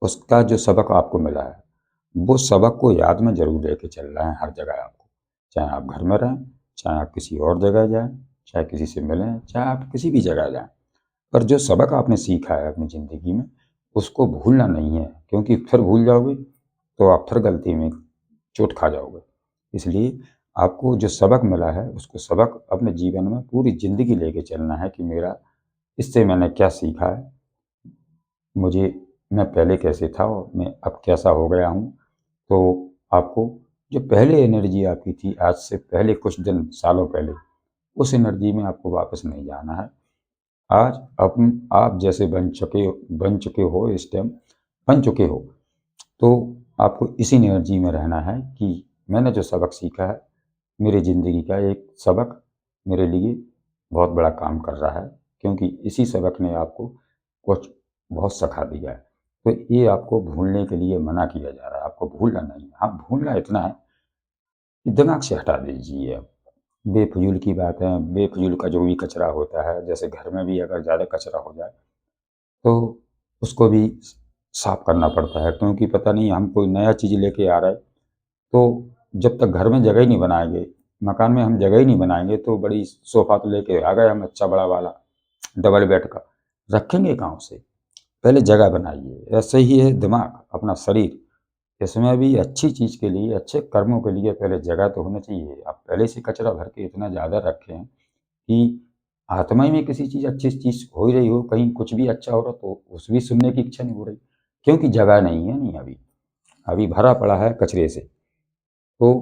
Speaker 1: उसका जो सबक आपको मिला है, वो सबक को याद में ज़रूर लेके चलना है हर जगह आपको। चाहे आप घर में रहें, चाहे आप किसी और जगह जाएँ, चाहे किसी से मिलें, चाहे आप किसी भी जगह जाएँ। पर जो सबक आपने सीखा है अपनी ज़िंदगी में, उसको भूलना नहीं है, क्योंकि फिर भूल जाओगे तो आप फिर गलती में चोट खा जाओगे। इसलिए आपको जो सबक मिला है, उसको सबक अपने जीवन में पूरी ज़िंदगी लेके चलना है कि मेरा इससे मैंने क्या सीखा है, मुझे मैं पहले कैसे था और मैं अब कैसा हो गया हूँ। तो आपको जो पहले एनर्जी आपकी थी, आज से पहले कुछ दिन, सालों पहले, उस एनर्जी में आपको वापस नहीं जाना है। आज आप जैसे बन चुके हो, इस टाइम बन चुके हो, तो आपको इसी एनर्जी में रहना है कि मैंने जो सबक सीखा है, मेरी ज़िंदगी का एक सबक मेरे लिए बहुत बड़ा काम कर रहा है, क्योंकि इसी सबक ने आपको कुछ बहुत सिखा दिया है। तो ये आपको भूलने के लिए मना किया जा रहा है, आपको भूलना नहीं है। हाँ, भूलना इतना है कि दिमाग से हटा दीजिए आप। बेफ़िज़ूल की बातें, बेफ़िज़ूल का जो भी कचरा होता है, जैसे घर में भी अगर ज़्यादा कचरा हो जाए तो उसको भी साफ करना पड़ता है, क्योंकि पता नहीं हम कोई नया चीज़ लेके आ रहे हैं, तो जब तक घर में जगह ही नहीं बनाएँगे, मकान में हम जगह ही नहीं बनाएँगे तो बड़ी सोफ़ा तो लेके आ गए हम अच्छा बड़ा वाला, डबल बेड का, रखेंगे कहाँ उसे? पहले जगह बनाइए। ऐसे ही है दिमाग, अपना शरीर, इसमें भी अच्छी चीज़ के लिए, अच्छे कर्मों के लिए पहले जगह तो होनी चाहिए। आप पहले से कचरा भर के इतना ज़्यादा रखे हैं कि आत्मा ही में किसी चीज़ अच्छी चीज़ हो ही रही हो, कहीं कुछ भी अच्छा हो रहा तो उस भी सुनने की इच्छा नहीं हो रही, क्योंकि जगह नहीं है नहीं अभी, अभी भरा पड़ा है कचरे से। तो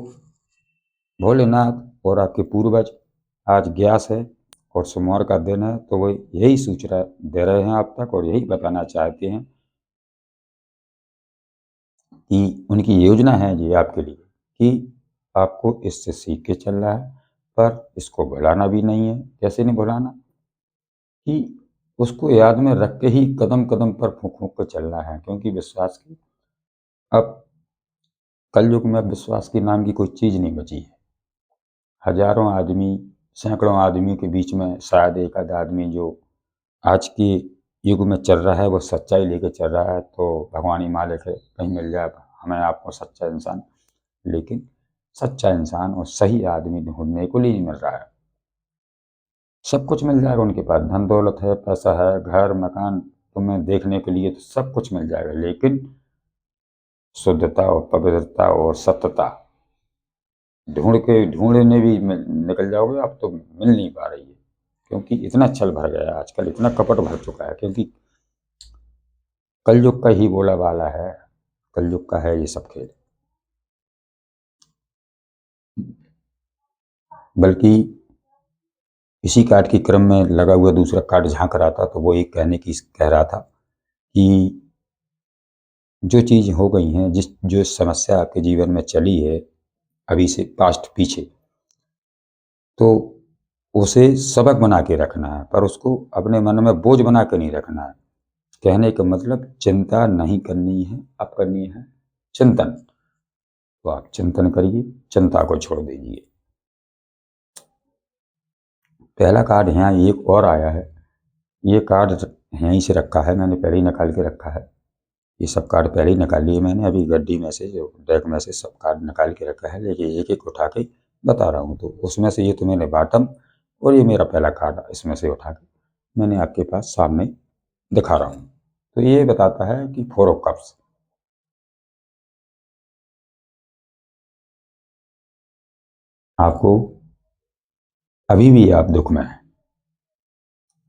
Speaker 1: भोलेनाथ और आपके पूर्वज आज ग्यास है और सोमवार का दिन है, तो वो यही सूचना दे रहे हैं आप तक और यही बताना चाहते हैं कि उनकी योजना है ये आपके लिए कि आपको इससे सीख के चलना है, पर इसको भुलाना भी नहीं है। कैसे नहीं भुलाना? कि उसको याद में रख के ही कदम-कदम पर फूँक-फूँक के चलना है, क्योंकि विश्वास की अब कलयुग में विश्वास के नाम की कोई चीज़ नहीं बची है। हज़ारों आदमी, सैकड़ों आदमी के बीच में शायद एक आध आदमी जो आज के युग में चल रहा है, वो सच्चाई लेके चल रहा है, तो भगवान ही मालिक है, कहीं मिल जाए हमें आपको सच्चा इंसान। लेकिन सच्चा इंसान और सही आदमी ढूँढने को नहीं मिल रहा है। सब कुछ मिल जाएगा उनके पास, धन दौलत है, पैसा है, घर मकान तुम्हें देखने के लिए तो सब कुछ मिल जाएगा, लेकिन शुद्धता और पवित्रता और सत्यता ढूंढने भी निकल जाओगे आप तो मिल नहीं पा रही है, क्योंकि इतना छल भर गया है आजकल, इतना कपट भर चुका है, क्योंकि कलयुग का ही बोला वाला है, कलयुग का है ये सब खेल। बल्कि इसी कार्ड के क्रम में लगा हुआ दूसरा कार्ड झांक रहा था, तो वो एक कहने की कह रहा था कि जो चीज़ हो गई हैं, जो समस्या आपके जीवन में चली है अभी से पास्ट पीछे, तो उसे सबक बना के रखना है, पर उसको अपने मन में बोझ बना के नहीं रखना है। कहने का मतलब चिंता नहीं करनी है, अब करनी है चिंतन। तो आप चिंतन करिए, चिंता को छोड़ दीजिए। पहला कार्ड यहाँ एक और आया है, ये कार्ड यहीं से रखा है, मैंने पहले ही निकाल के रखा है। ये सब कार्ड पहले ही निकाल लिए मैंने, अभी गड्डी में से जो डेक में से सब कार्ड निकाल के रखा है, लेकिन एक एक उठा के बता रहा हूँ। तो उसमें से ये तो मैंने बॉटम और ये मेरा पहला कार्ड इसमें से उठा के मैंने आपके पास सामने दिखा रहा हूँ। तो ये बताता है कि 4 ऑफ कप्स। आपको अभी भी आप दुख में हैं,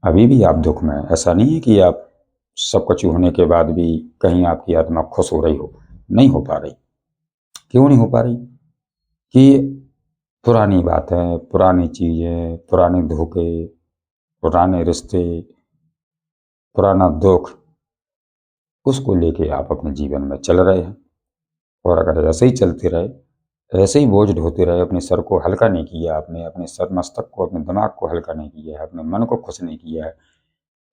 Speaker 1: अभी भी आप दुख में हैं। ऐसा नहीं है कि आप सब कुछ होने के बाद भी कहीं आपकी आत्मा खुश हो रही हो, नहीं हो पा रही। क्यों नहीं हो पा रही? कि पुरानी बातें, पुरानी चीज़ें, पुराने धोखे, पुराने रिश्ते, पुराना दुख, उसको लेके आप अपने जीवन में चल रहे हैं। और अगर ऐसे ही चलते रहे, ऐसे ही बोझ ढोते रहे, अपने सर को हल्का नहीं किया आपने, अपने सर मस्तक को, अपने दिमाग को हल्का नहीं किया है, अपने मन को खुश नहीं किया है,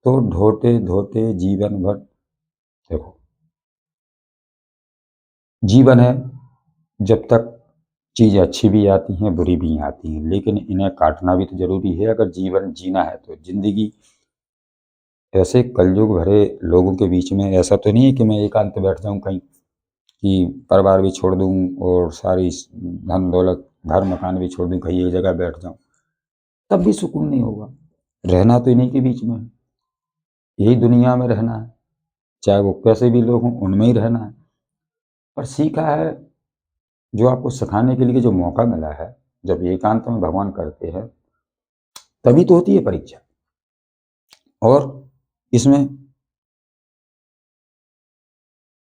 Speaker 1: तो ढोते ढोते जीवन भर, देखो जीवन है, जब तक चीज़ अच्छी भी आती हैं बुरी भी आती हैं, लेकिन इन्हें काटना भी तो जरूरी है। अगर जीवन जीना है तो जिंदगी ऐसे कलयुग भरे लोगों के बीच में, ऐसा तो नहीं है कि मैं एकांत बैठ जाऊं कहीं, कि परिवार भी छोड़ दूं और सारी धन दौलत घर मकान भी छोड़ दूं, कहीं एक जगह बैठ जाऊं, तब भी सुकून नहीं होगा। रहना तो इन्हीं के बीच में है, यही दुनिया में रहना है, चाहे वो कैसे भी लोग हों उनमें ही रहना है। पर सीखा है, जो आपको सिखाने के लिए जो मौका मिला है, जब एकांत में भगवान करते हैं तभी तो होती है परीक्षा। और इसमें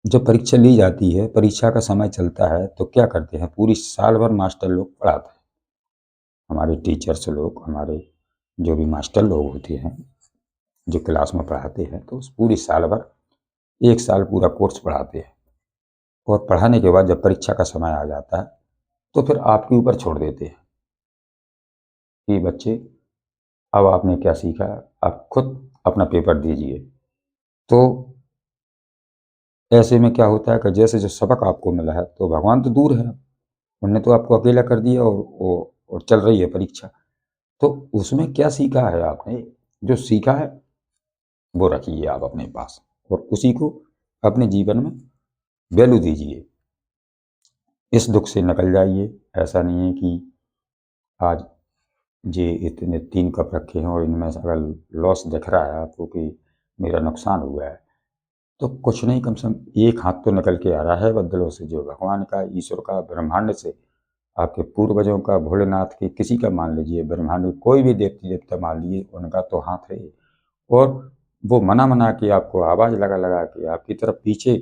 Speaker 1: जब परीक्षा ली जाती है, परीक्षा का समय चलता है, तो क्या करते हैं, पूरी साल भर मास्टर लोग पढ़ाते हैं, हमारे टीचर्स लोग, हमारे जो भी मास्टर लोग होते हैं जो क्लास में पढ़ाते हैं, तो उस पूरी साल भर 1 साल पूरा कोर्स पढ़ाते हैं। और पढ़ाने के बाद जब परीक्षा का समय आ जाता है तो फिर आपके ऊपर छोड़ देते हैं कि बच्चे अब आपने क्या सीखा, आप खुद अपना पेपर दीजिए। तो ऐसे में क्या होता है कि जैसे जो सबक आपको मिला है, तो भगवान तो दूर है, उनने तो आपको अकेला कर दिया और चल रही है परीक्षा। तो उसमें क्या सीखा है आपने, जो सीखा है वो रखिए आप अपने पास, और उसी को अपने जीवन में वैल्यू दीजिए। इस दुख से निकल जाइए। ऐसा नहीं है कि आज ये इतने 3 कप रखे हैं और इनमें से अगर लॉस दिख रहा है आपको कि मेरा नुकसान हुआ है, तो कुछ नहीं, कम से कम एक हाथ तो निकल के आ रहा है बदलों से, जो भगवान का, ईश्वर का, ब्रह्मांड से, आपके पूर्वजों का, भोलेनाथ की, किसी का मान लीजिए, ब्रह्मांड में कोई भी देवती देवता मान लीजिए, उनका तो हाथ है। और वो मना मना के आपको आवाज़ लगा लगा के आपकी तरफ पीछे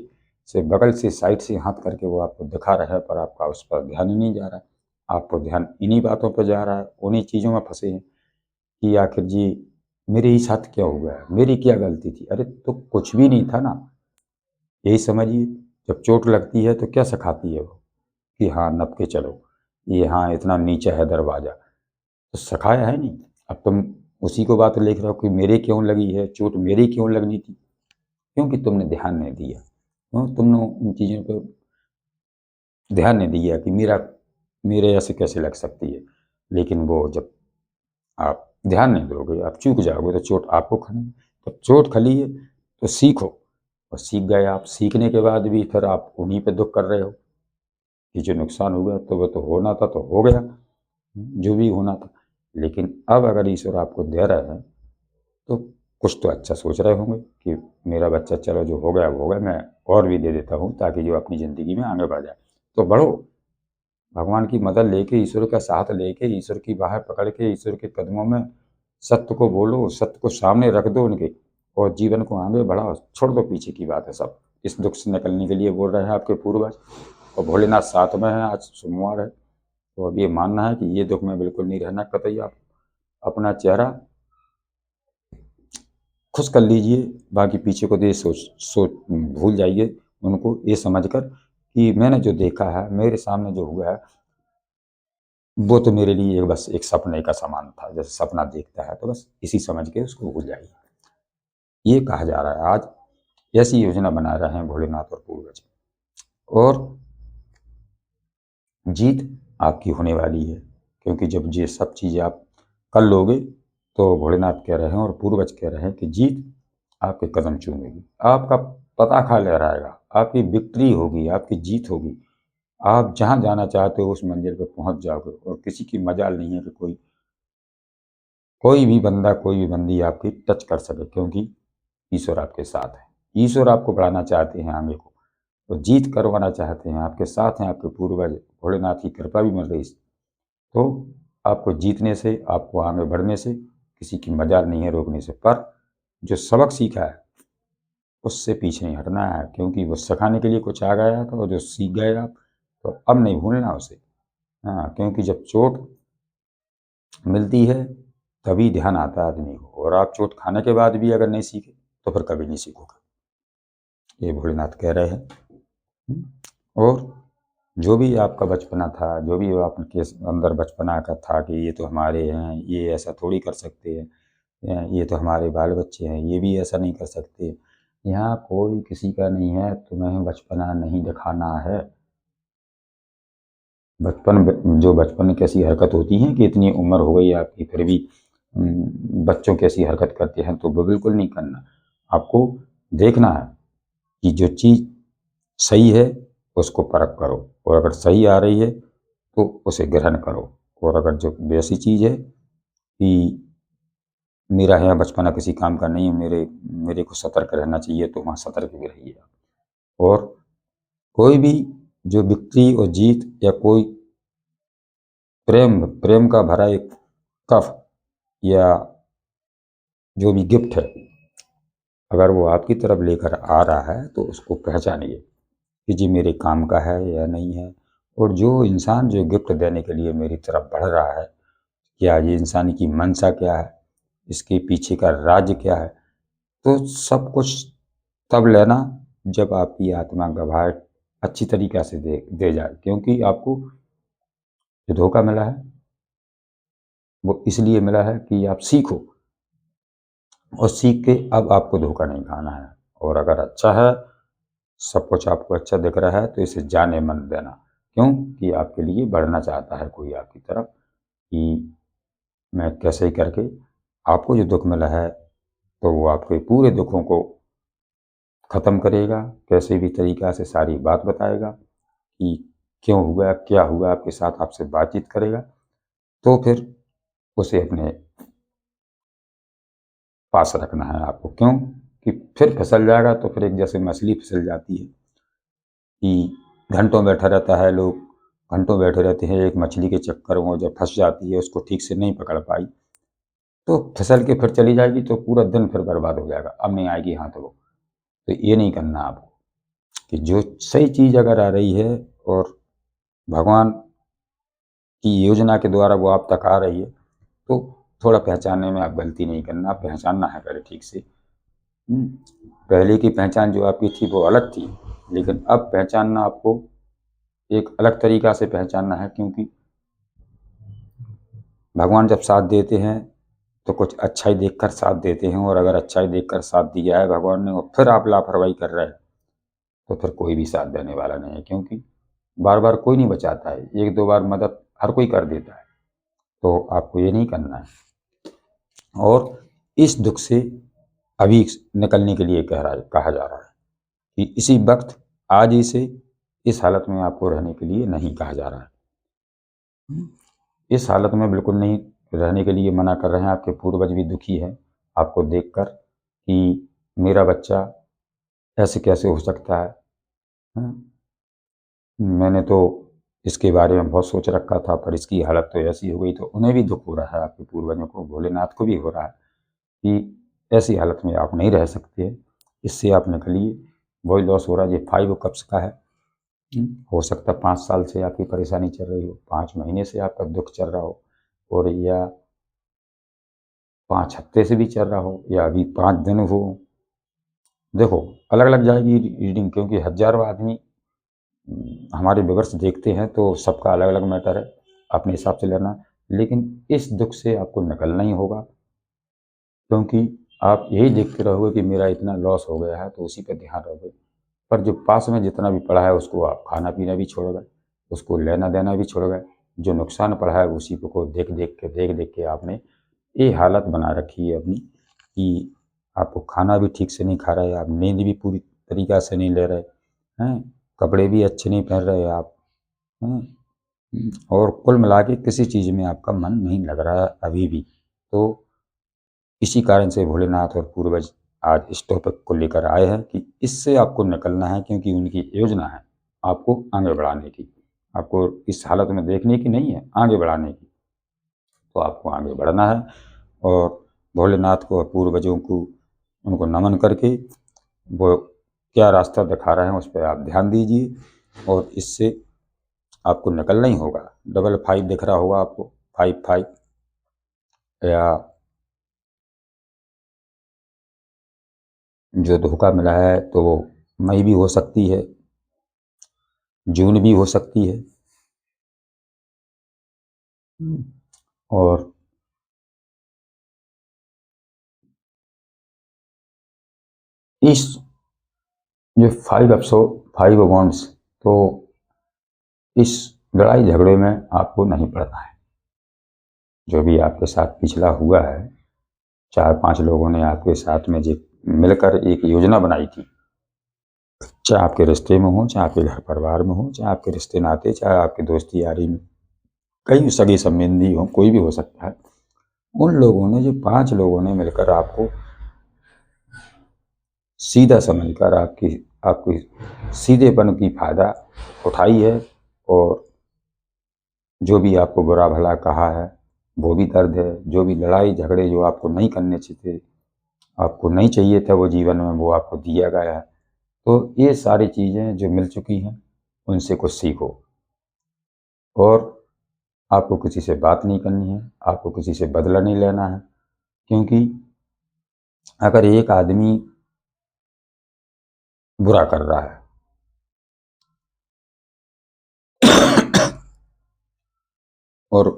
Speaker 1: से, बगल से, साइड से हाथ करके वो आपको दिखा रहा है, पर आपका उस पर ध्यान ही नहीं जा रहा है। आपको ध्यान इन्हीं बातों पर जा रहा है, उन्हीं चीज़ों में फंसे हैं कि आखिर जी मेरे ही साथ क्या हो गया, मेरी क्या गलती थी। अरे तो कुछ भी नहीं था ना, यही समझिए। जब चोट लगती है तो क्या सिखाती है वो, कि हाँ नप के चलो, ये हाँ इतना नीचा है दरवाजा, तो सिखाया है नहीं। अब तुम उसी को बात लिख रहे हो कि मेरे क्यों लगी है चोट, मेरी क्यों लगनी थी, क्योंकि तुमने ध्यान नहीं दिया। तुमने उन चीज़ों पर ध्यान नहीं दिया कि मेरे ऐसे कैसे लग सकती है। लेकिन वो जब आप ध्यान नहीं दोगे, आप चूक जाओगे, तो चोट आपको खानी। तो चोट खली है तो सीखो, और सीख गए आप, सीखने के बाद भी फिर आप उन्हीं पे दुख कर रहे हो कि जो नुकसान हो गया, तो वो तो होना था तो हो गया, जो भी होना था। लेकिन अब अगर ईश्वर आपको दे रहे हैं तो कुछ तो अच्छा सोच रहे होंगे कि मेरा बच्चा, चलो जो हो गया वो हो गया, मैं और भी दे देता हूँ ताकि जो अपनी ज़िंदगी में आगे बढ़ जाए। तो बढ़ो, भगवान की मदद लेके, ईश्वर का साथ लेके, ईश्वर की बाहें पकड़ के, ईश्वर के कदमों में सत्य को बोलो, सत्य को सामने रख दो उनके, और जीवन को आगे बढ़ाओ। छोड़ दो पीछे की बात है सब। इस दुख से निकलने के लिए बोल रहे हैं आपके पूर्वज, और भोलेनाथ साथ में है। आज सोमवार है, तो अब ये मानना है कि ये दुख में बिल्कुल नहीं रहना कतई। आप अपना चेहरा खुश कर लीजिए, बाकी पीछे को दे सोच सोच भूल जाइए उनको, ये समझकर कि मैंने जो देखा है, मेरे सामने जो हुआ है, वो तो मेरे लिए बस एक सपने का समान था। जैसे सपना देखता है तो बस इसी समझ के उसको भूल जाइए। ये कहा जा रहा है आज ऐसी योजना बना रहे हैं भोलेनाथ और पूर्वज। और जीत आपकी होने वाली है, क्योंकि जब ये सब चीज़ें आप कर लोगे तो भोलेनाथ कह रहे हैं और पूर्वज कह रहे हैं कि जीत आपके कदम चूमेगी, आपका पता खा लहराएगा, आपकी विक्ट्री होगी, आपकी जीत होगी। आप जहाँ जाना चाहते हो उस मंजिल पे पहुँच जाओगे और किसी की मजाल नहीं है कि कोई भी बंदा, कोई भी बंदी आपकी टच कर सके, क्योंकि ईश्वर आपके साथ है। ईश्वर आपको बढ़ाना चाहते हैं आगे को, तो जीत करवाना चाहते हैं, आपके साथ हैं आपके पूर्वज, भोलेनाथ की कृपा भी मिल रही है। तो आपको जीतने से, आपको आगे बढ़ने से किसी की मजाल नहीं है रोकने से। पर जो सबक सीखा है उससे पीछे नहीं हटना है, क्योंकि वो सिखाने के लिए कुछ आ गया था और जो सीख गए आप तो अब नहीं भूलना उसे। हाँ, क्योंकि जब चोट मिलती है तभी ध्यान आता है आदमी को, और आप चोट खाने के बाद भी अगर नहीं सीखे तो फिर कभी नहीं सीखोगे, ये भोलेनाथ कह रहे हैं। और जो भी आपका बचपना था, जो भी आपके अंदर बचपना का था कि ये तो हमारे हैं, ये ऐसा थोड़ी कर सकते हैं, ये तो हमारे बाल बच्चे हैं, ये भी ऐसा नहीं कर सकते, यहाँ कोई किसी का नहीं है, तुम्हें बचपना नहीं दिखाना है। जो बचपन में कैसी हरकत होती है कि इतनी उम्र हो गई आपकी फिर भी बच्चों कैसी हरकत करते हैं, तो वो बिल्कुल नहीं करना। आपको देखना है कि जो चीज़ सही है उसको परख करो, और अगर सही आ रही है तो उसे ग्रहण करो। और अगर जो वैसी चीज़ है कि मेरा यहाँ बचपना किसी काम का नहीं है, मेरे को सतर्क रहना चाहिए, तो वहाँ सतर्क भी रहिए। और कोई भी जो विक्ट्री और जीत या कोई प्रेम प्रेम का भरा एक कफ या जो भी गिफ्ट है, अगर वो आपकी तरफ लेकर आ रहा है तो उसको पहचानिए कि जी मेरे काम का है या नहीं है। और जो इंसान जो गिफ्ट देने के लिए मेरी तरफ बढ़ रहा है, क्या ये इंसान की मंशा क्या है, इसके पीछे का राज क्या है, तो सब कुछ तब लेना जब आपकी आत्मा गवाह अच्छी तरीक़ा से दे जाए। क्योंकि आपको जो धोखा मिला है वो इसलिए मिला है कि आप सीखो, और सीख के अब आपको धोखा नहीं खाना है। और अगर अच्छा है, सब कुछ आपको अच्छा दिख रहा है, तो इसे जाने मन देना। क्यों कि आपके लिए बढ़ना चाहता है कोई आपकी तरफ, कि मैं कैसे ही करके आपको जो दुख मिला है तो वो आपके पूरे दुखों को ख़त्म करेगा, कैसे भी तरीक़ा से सारी बात बताएगा कि क्यों हुआ, क्या हुआ आपके साथ, आपसे बातचीत करेगा। तो फिर उसे अपने पास रखना है आपको। क्यों कि फिर फिसल जाएगा तो फिर एक जैसे मछली फिसल जाती है कि घंटों बैठा रहता है, लोग घंटों बैठे रहते हैं एक मछली के चक्कर में, जब फंस जाती है उसको ठीक से नहीं पकड़ पाई तो फिसल के फिर चली जाएगी, तो पूरा दिन फिर बर्बाद हो जाएगा, अब नहीं आएगी हाथ वो। तो ये नहीं करना आपको, कि जो सही चीज़ अगर आ रही है और भगवान की योजना के द्वारा वो आप तक आ रही है, तो थोड़ा पहचानने में आप गलती नहीं करना, पहचानना है पहले ठीक से। पहले की पहचान जो आपकी थी वो अलग थी, लेकिन अब पहचानना आपको एक अलग तरीक़ा से पहचानना है। क्योंकि भगवान जब साथ देते हैं तो कुछ अच्छाई देखकर साथ देते हैं, और अगर अच्छाई देखकर साथ दिया है भगवान ने और फिर आप लापरवाही कर रहे हैं तो फिर कोई भी साथ देने वाला नहीं है। क्योंकि बार बार कोई नहीं बचाता है, एक दो बार मदद हर कोई कर देता है, तो आपको ये नहीं करना है। और इस दुख से अभी निकलने के लिए कहा जा रहा है कि इसी वक्त आज ही से इस हालत में आपको रहने के लिए नहीं कहा जा रहा है। इस हालत में बिल्कुल नहीं रहने के लिए मना कर रहे हैं। आपके पूर्वज भी दुखी हैं आपको देखकर कि मेरा बच्चा ऐसे कैसे हो सकता है। मैंने तो इसके बारे में बहुत सोच रखा था, पर इसकी हालत तो ऐसी हो गई, तो उन्हें भी दुख हो रहा है, आपके पूर्वजों को, भोलेनाथ को भी हो रहा है कि ऐसी हालत में आप नहीं रह सकते, इससे आप निकलिए। वही लॉस हो रहा है, ये 5 कप्स का है। हो सकता है 5 साल से आपकी परेशानी चल रही हो, 5 महीने से आपका दुख चल रहा हो, और या 5 हफ्ते से भी चल रहा हो, या अभी 5 दिन हो। देखो अलग अलग जाएगी रीडिंग, क्योंकि हजारों आदमी हमारे व्यूअर्स देखते हैं, तो सबका अलग अलग मैटर है, अपने हिसाब से लेना। लेकिन इस दुख से आपको निकलना ही होगा, क्योंकि आप यही देखते रहोगे कि मेरा इतना लॉस हो गया है, तो उसी पर ध्यान रहोगे। पर जो पास में जितना भी पड़ा है उसको आप खाना पीना भी छोड़ गए, उसको लेना देना भी छोड़ गए। जो नुकसान पड़ा है उसी को देख देख के आपने ये हालत बना रखी है अपनी कि आपको खाना भी ठीक से नहीं खा रहे, आप नींद भी पूरी तरीक़ा से नहीं ले रहे हैं, कपड़े भी अच्छे नहीं पहन रहे आप हैं, और कुल मिला के किसी चीज़ में आपका मन नहीं लग रहा है अभी भी। तो इसी कारण से भोलेनाथ और पूर्वज आज इस टॉपिक को लेकर आए हैं कि इससे आपको निकलना है, क्योंकि उनकी योजना है आपको आगे बढ़ाने की, आपको इस हालत में देखने की नहीं है, आगे बढ़ाने की। तो आपको आगे बढ़ना है और भोलेनाथ को और पूर्वजों को उनको नमन करके वो क्या रास्ता दिखा रहे हैं उस पर आप ध्यान दीजिए, और इससे आपको निकलना ही होगा। 55 दिख रहा होगा आपको, 55 या जो धोखा मिला है तो वो मई भी हो सकती है, जून भी हो सकती है। और इस जो 5 ऑफ वॉन्ड्स, तो इस लड़ाई झगड़े में आपको नहीं पड़ना है। जो भी आपके साथ पिछला हुआ है, 4-5 लोगों ने आपके साथ में जो मिलकर एक योजना बनाई थी, चाहे आपके रिश्ते में हो, चाहे आपके घर परिवार में हो, चाहे आपके रिश्ते नाते, चाहे आपके दोस्ती यारी में, कई सगे संबंधी हो, कोई भी हो सकता है। उन लोगों ने, जो 5 लोगों ने मिलकर आपको सीधा समझकर आपकी सीधेपन की फायदा उठाई है, और जो भी आपको बुरा भला कहा है वो भी दर्द है। जो भी लड़ाई झगड़े जो आपको नहीं करने चाहिए थे, आपको नहीं चाहिए था वो जीवन में, वो आपको दिया गया है। तो ये सारी चीज़ें जो मिल चुकी हैं उनसे कुछ सीखो, और आपको किसी से बात नहीं करनी है, आपको किसी से बदला नहीं लेना है। क्योंकि अगर एक आदमी बुरा कर रहा है और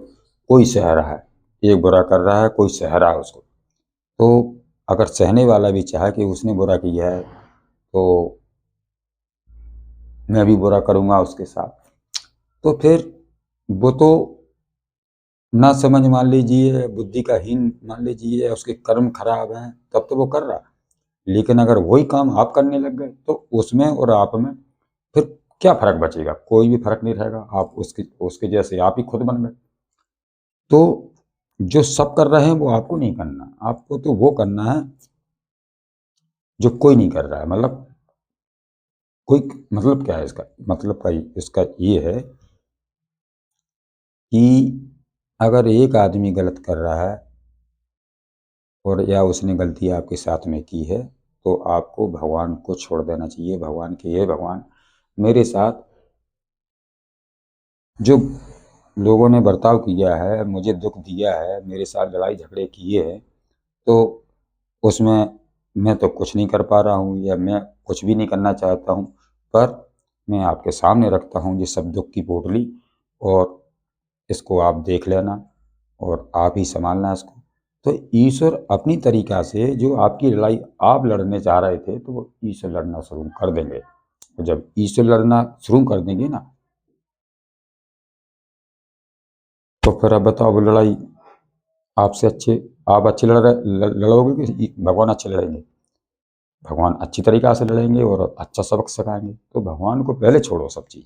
Speaker 1: कोई सह रहा है, एक बुरा कर रहा है, कोई सह रहा है उसको, तो अगर सहने वाला भी चाहे कि उसने बुरा किया है तो मैं भी बुरा करूँगा उसके साथ, तो फिर वो तो ना समझ मान लीजिए, बुद्धि का हीन मान लीजिए, उसके कर्म खराब हैं, तब तो वो कर रहा। लेकिन अगर वही काम आप करने लग गए तो उसमें और आप में फिर क्या फर्क बचेगा? कोई भी फर्क नहीं रहेगा। आप उसके उसके जैसे आप ही खुद बन गए। तो जो सब कर रहे हैं वो आपको नहीं करना, आपको तो वो करना है जो कोई नहीं कर रहा है। मतलब कोई मतलब क्या है इसका? मतलब का इसका ये है कि अगर एक आदमी गलत कर रहा है और या उसने गलती आपके साथ में की है, तो आपको भगवान को छोड़ देना चाहिए। भगवान के, हे भगवान, मेरे साथ जो लोगों ने बर्ताव किया है, मुझे दुख दिया है, मेरे साथ लड़ाई झगड़े किए हैं, तो उसमें मैं तो कुछ नहीं कर पा रहा हूँ, या मैं कुछ भी नहीं करना चाहता हूँ, पर मैं आपके सामने रखता हूँ ये सब दुख की पोटली, और इसको आप देख लेना और आप ही संभालना इसको। तो ईश्वर अपनी तरीक़ा से, जो आपकी लड़ाई आप लड़ने चाह रहे थे, तो वो ईश्वर लड़ना शुरू कर देंगे। और जब ईश्वर लड़ना शुरू कर देंगे ना, तो फिर अब बताओ, वो लड़ाई आपसे अच्छे, आप अच्छे लड़ोगे कि भगवान अच्छे लड़ेंगे? भगवान अच्छी तरीक़ा से लड़ेंगे और अच्छा सबक सिखाएंगे। तो भगवान को पहले छोड़ो सब चीज़,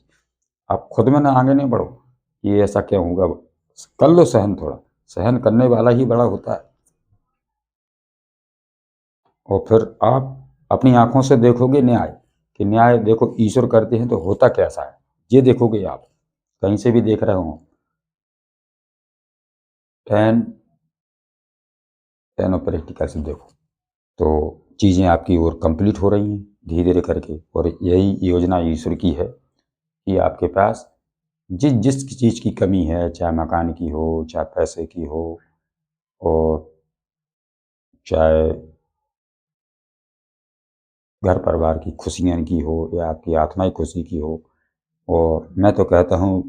Speaker 1: आप खुद में ना आगे नहीं बढ़ो, ये ऐसा क्यों होगा? कर लो सहन, थोड़ा सहन करने वाला ही बड़ा होता है। और फिर आप अपनी आंखों से देखोगे न्याय, कि न्याय देखो ईश्वर करते हैं तो होता कैसा है, ये देखोगे आप, कहीं से भी देख रहे हो। 10 10 और प्रैक्टिकल से देखो, तो चीज़ें आपकी ओर कंप्लीट हो रही हैं धीरे धीरे करके। और यही योजना ईश्वर की है कि आपके पास जिस जिस चीज़ की कमी है, चाहे मकान की हो, चाहे पैसे की हो, और चाहे घर परिवार की खुशियाँ की हो, या आपकी आत्माई खुशी की हो। और मैं तो कहता हूँ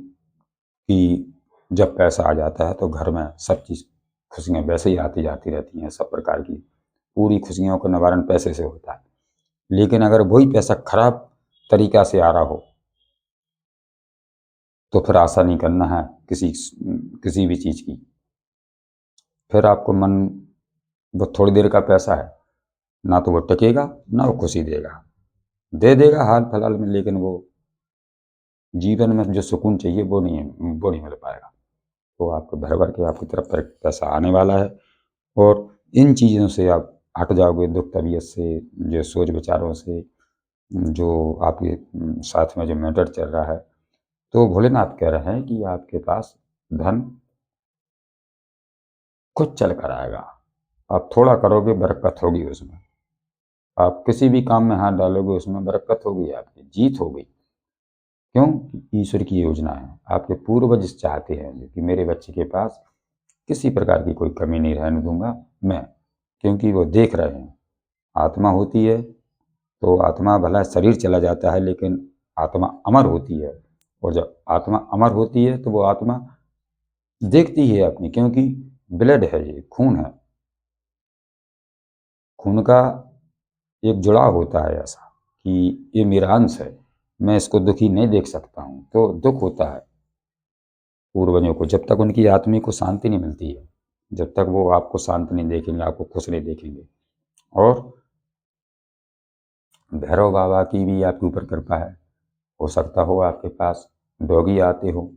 Speaker 1: कि जब पैसा आ जाता है तो घर में सब चीज़ खुशियाँ वैसे ही आती जाती रहती हैं, सब प्रकार की। पूरी खुशियों का निवारण पैसे से होता है। लेकिन अगर वही पैसा खराब तरीका से आ रहा हो तो फिर आशा नहीं करना है किसी भी चीज़ की। फिर आपको मन, वो थोड़ी देर का पैसा है, ना तो वो टिकेगा ना वो खुशी देगा, दे देगा हाल फिलहाल में, लेकिन वो जीवन में जो सुकून चाहिए वो नहीं मिल पाएगा। तो आपको भर भर के आपकी तरफ पैसा आने वाला है, और इन चीज़ों से आप हट जाओगे, दुख तबीयत से, जो सोच विचारों से, जो आपके साथ में जो मैटर चल रहा है। तो भोलेनाथ कह रहे हैं कि आपके पास धन खुद चल कर आएगा। आप थोड़ा करोगे, बरकत होगी उसमें। आप किसी भी काम में हाथ डालोगे, उसमें बरकत होगी, आपकी जीत होगी। क्यों? ईश्वर की योजना है। आपके पूर्वज चाहते हैं कि मेरे बच्चे के पास किसी प्रकार की कोई कमी नहीं रहने दूंगा मैं, क्योंकि वो देख रहे हैं आत्मा होती है तो आत्मा, भला शरीर चला जाता है लेकिन आत्मा अमर होती है। और जब आत्मा अमर होती है तो वो आत्मा देखती है अपनी, क्योंकि ब्लड है, ये खून है, खून का एक जुड़ाव होता है ऐसा कि ये मेरा अंश है, मैं इसको दुखी नहीं देख सकता हूँ, तो दुख होता है पूर्वजों को। जब तक उनकी आत्मा को शांति नहीं मिलती है, जब तक वो आपको शांत नहीं देखेंगे, आपको खुश नहीं देखेंगे। और भैरव बाबा की भी आपके ऊपर कृपा है। हो सकता हो आपके पास डॉगी आते हो,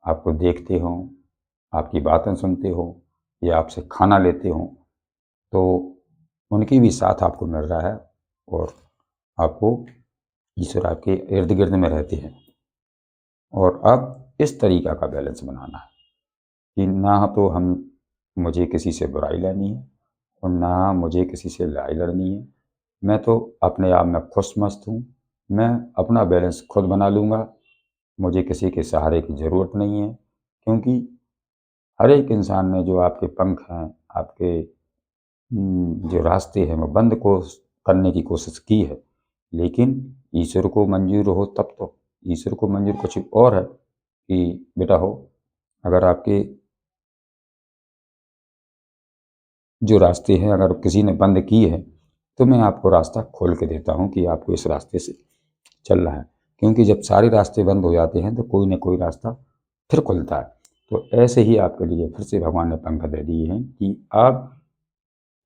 Speaker 1: आपको देखते हो, आपकी बातें सुनते हो, या आपसे खाना लेते हो, तो उनकी भी साथ आपको मिल रहा है, और आपको ईश्वर आपके इर्द गिर्द में रहते हैं। और अब इस तरीका का बैलेंस बनाना है कि ना तो मुझे किसी से बुराई लेनी है, और ना मुझे किसी से लड़ाई लड़नी है। मैं तो अपने आप में खुश मस्त हूँ, मैं अपना बैलेंस खुद बना लूँगा, मुझे किसी के सहारे की ज़रूरत नहीं है। क्योंकि हर एक इंसान ने जो आपके पंख हैं, आपके जो रास्ते हैं, वो बंद को करने की कोशिश की है, लेकिन ईश्वर को मंजूर हो तब तो। ईश्वर को मंजूर कुछ और है कि बेटा हो, अगर आपके जो रास्ते हैं अगर किसी ने बंद किए हैं, तो मैं आपको रास्ता खोल के देता हूँ कि आपको इस रास्ते से चलना है। क्योंकि जब सारे रास्ते बंद हो जाते हैं तो कोई ना कोई रास्ता फिर खुलता है। तो ऐसे ही आपके लिए फिर से भगवान ने पंख दे दिए हैं कि आप,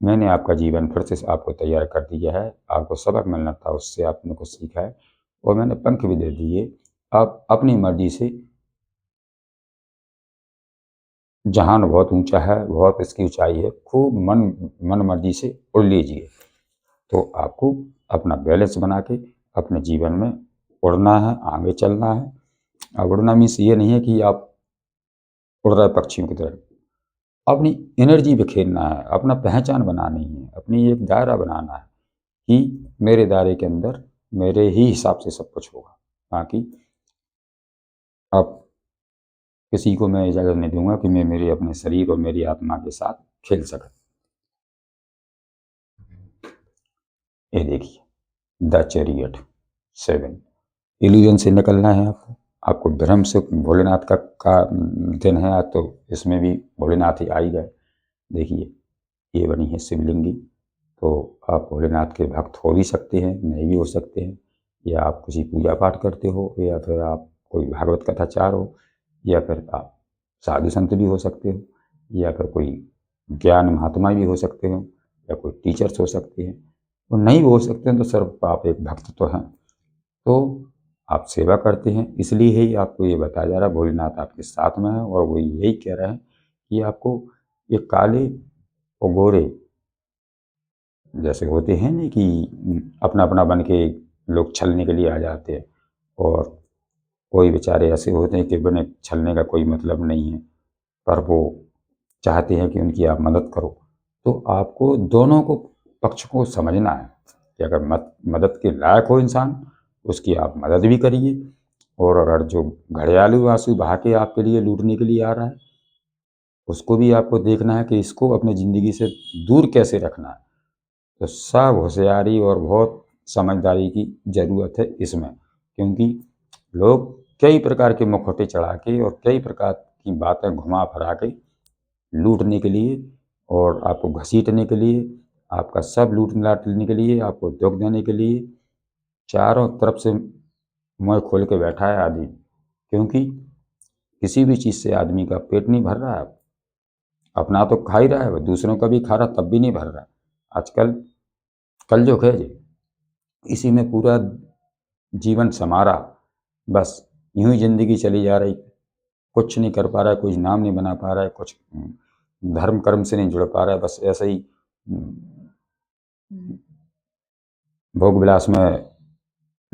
Speaker 1: मैंने आपका जीवन फिर से आपको तैयार कर दिया है। आपको सबक मिलना था, उससे आपने कुछ सीखा है, और मैंने पंख भी दे दिए। आप अपनी मर्जी से, जहान बहुत ऊंचा है, बहुत इसकी ऊंचाई है, खूब मन मर्जी से उड़ लीजिए। तो आपको अपना बैलेंस बना के अपने जीवन में उड़ना है, आगे चलना है। अब उड़ना मीन्स ये नहीं है कि आप उड़ रहे पक्षियों की तरह, अपनी एनर्जी बिखेरना है, अपना पहचान बनानी है, अपनी एक दायरा बनाना है कि मेरे दायरे के अंदर मेरे ही हिसाब से सब कुछ होगा। बाकी अब किसी को मैं इजाज़त नहीं दूंगा कि मैं मेरे अपने शरीर और मेरी आत्मा के साथ खेल सकूं। ये देखिए, द चैरियट 7, इल्यूजन से निकलना है आपको। आपको भ्रम से, भोलेनाथ का दिन है आज, तो इसमें भी भोलेनाथ ही आ ही गए। देखिए, ये बनी है शिवलिंगी। तो आप भोलेनाथ के भक्त हो भी सकते हैं, नहीं भी हो सकते हैं, या आप किसी पूजा पाठ करते हो, या फिर आप कोई भागवत कथाचार हो, या फिर आप साधु संत भी हो सकते हो, या फिर कोई ज्ञान महात्मा भी हो सकते हो, या कोई टीचर्स हो सकते हैं। और नहीं भी हो सकते हैं तो सिर्फ आप एक भक्त तो हैं। तो आप सेवा करते हैं, इसलिए ही आपको ये बताया जा रहा है भोलेनाथ आपके साथ में है, और वो यही कह रहे हैं कि आपको ये काले और गोरे जैसे होते हैं ना कि अपना अपना बन के लोग छलने के लिए आ जाते हैं, और कोई बेचारे ऐसे होते हैं कि बने छलने का कोई मतलब नहीं है, पर वो चाहते हैं कि उनकी आप मदद करो। तो आपको दोनों को, पक्ष को समझना है कि अगर मदद के लायक हो इंसान, उसकी आप मदद भी करिए, और अगर जो घड़ियालू आंसू बहा के आपके लिए लूटने के लिए आ रहा है, उसको भी आपको देखना है कि इसको अपनी ज़िंदगी से दूर कैसे रखना है। तो सब होशियारी और बहुत समझदारी की ज़रूरत है इसमें, क्योंकि लोग कई प्रकार के मुखौटे चढ़ा के और कई प्रकार की बातें घुमा फिरा के लूटने के लिए और आपको घसीटने के लिए आपका सब लूट लाट लेने के लिए, आपको दुख देने के लिए चारों तरफ से मुँह खोल के बैठा है आदमी। क्योंकि किसी भी चीज़ से आदमी का पेट नहीं भर रहा है। अपना तो खा ही रहा है, वो दूसरों का भी खा रहा तब भी नहीं भर रहा। आजकल कलयुग है जी, इसी में पूरा जीवन समारा, बस यूं ही जिंदगी चली जा रही, कुछ नहीं कर पा रहा है, कुछ नाम नहीं बना पा रहा है, कुछ धर्म कर्म से नहीं जुड़ पा रहा है, बस ऐसे ही भोग विलास में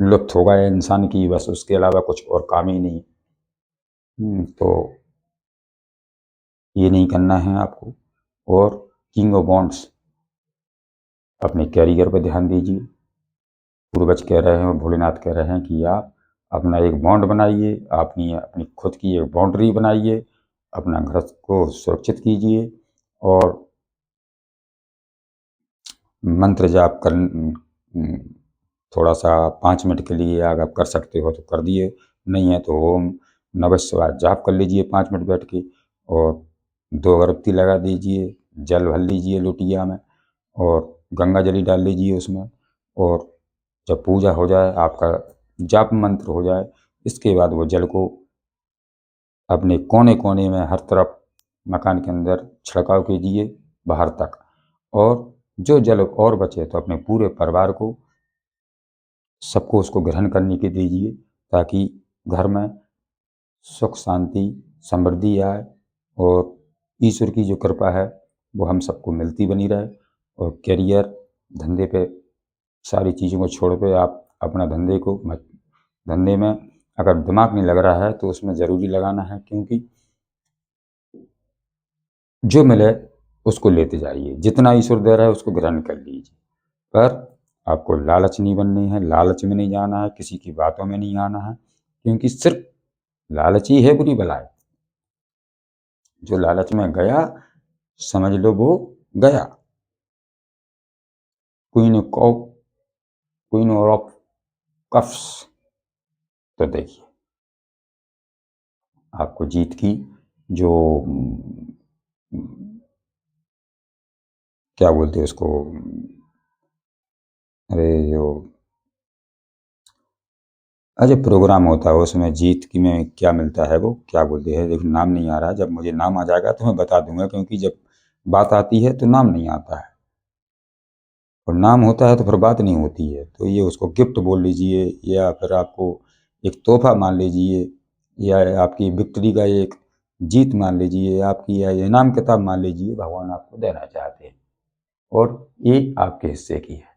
Speaker 1: लुप्त हो गया इंसान की, बस उसके अलावा कुछ और काम ही नहीं। तो ये नहीं करना है आपको। और किंग ऑफ बॉन्ड्स, अपने कैरियर पर ध्यान दीजिए। पूर्वज कह रहे हैं, भोलेनाथ कह रहे हैं कि आप अपना एक बॉन्ड बनाइए, अपनी अपनी खुद की एक बाउंड्री बनाइए, अपना घर को सुरक्षित कीजिए और मंत्र जाप कर, थोड़ा सा 5 मिनट के लिए अगर आप कर सकते हो तो कर दिए, नहीं है तो ओम नमः शिवाय जाप कर लीजिए 5 मिनट बैठ के, और 2 अगरबत्ती लगा दीजिए, जल भर लीजिए लोटिया में और गंगा जली डाल लीजिए उसमें। और जब पूजा हो जाए, आपका जाप मंत्र हो जाए, इसके बाद वो जल को अपने कोने कोने में हर तरफ मकान के अंदर छिड़काव कीजिए बाहर तक। और जो जल और बचे तो अपने पूरे परिवार को, सबको उसको ग्रहण करने के दीजिए, ताकि घर में सुख शांति समृद्धि आए और ईश्वर की जो कृपा है वो हम सबको मिलती बनी रहे। और करियर धंधे पे सारी चीज़ों को छोड़ के आप अपना धंधे में अगर दिमाग नहीं लग रहा है तो उसमें ज़रूरी लगाना है, क्योंकि जो मिले उसको लेते जाइए, जितना ईश्वर दे रहा है उसको ग्रहण कर लीजिए। पर आपको लालच नहीं बननी है, लालच में नहीं जाना है, किसी की बातों में नहीं आना है, क्योंकि सिर्फ लालच ही है बुरी बलाए। जो लालच में गया समझ लो वो गया। क्वीन ऑफ कप्स, तो देखिए आपको जीत की जो क्या बोलते हैं उसको, अरे जो अच्छा प्रोग्राम होता है उसमें जीत की में क्या मिलता है, वो क्या बोलते हैं, देखो नाम नहीं आ रहा, जब मुझे नाम आ जाएगा तो मैं बता दूंगा, क्योंकि जब बात आती है तो नाम नहीं आता है, और नाम होता है तो फिर बात नहीं होती है। तो ये उसको गिफ्ट बोल लीजिए, या फिर आपको एक तोहफा मान लीजिए, या आपकी विक्ट्री का एक जीत मान लीजिए, आपकी या इनाम किताब मान लीजिए, भगवान आपको देना चाहते हैं और ये आपके हिस्से की है,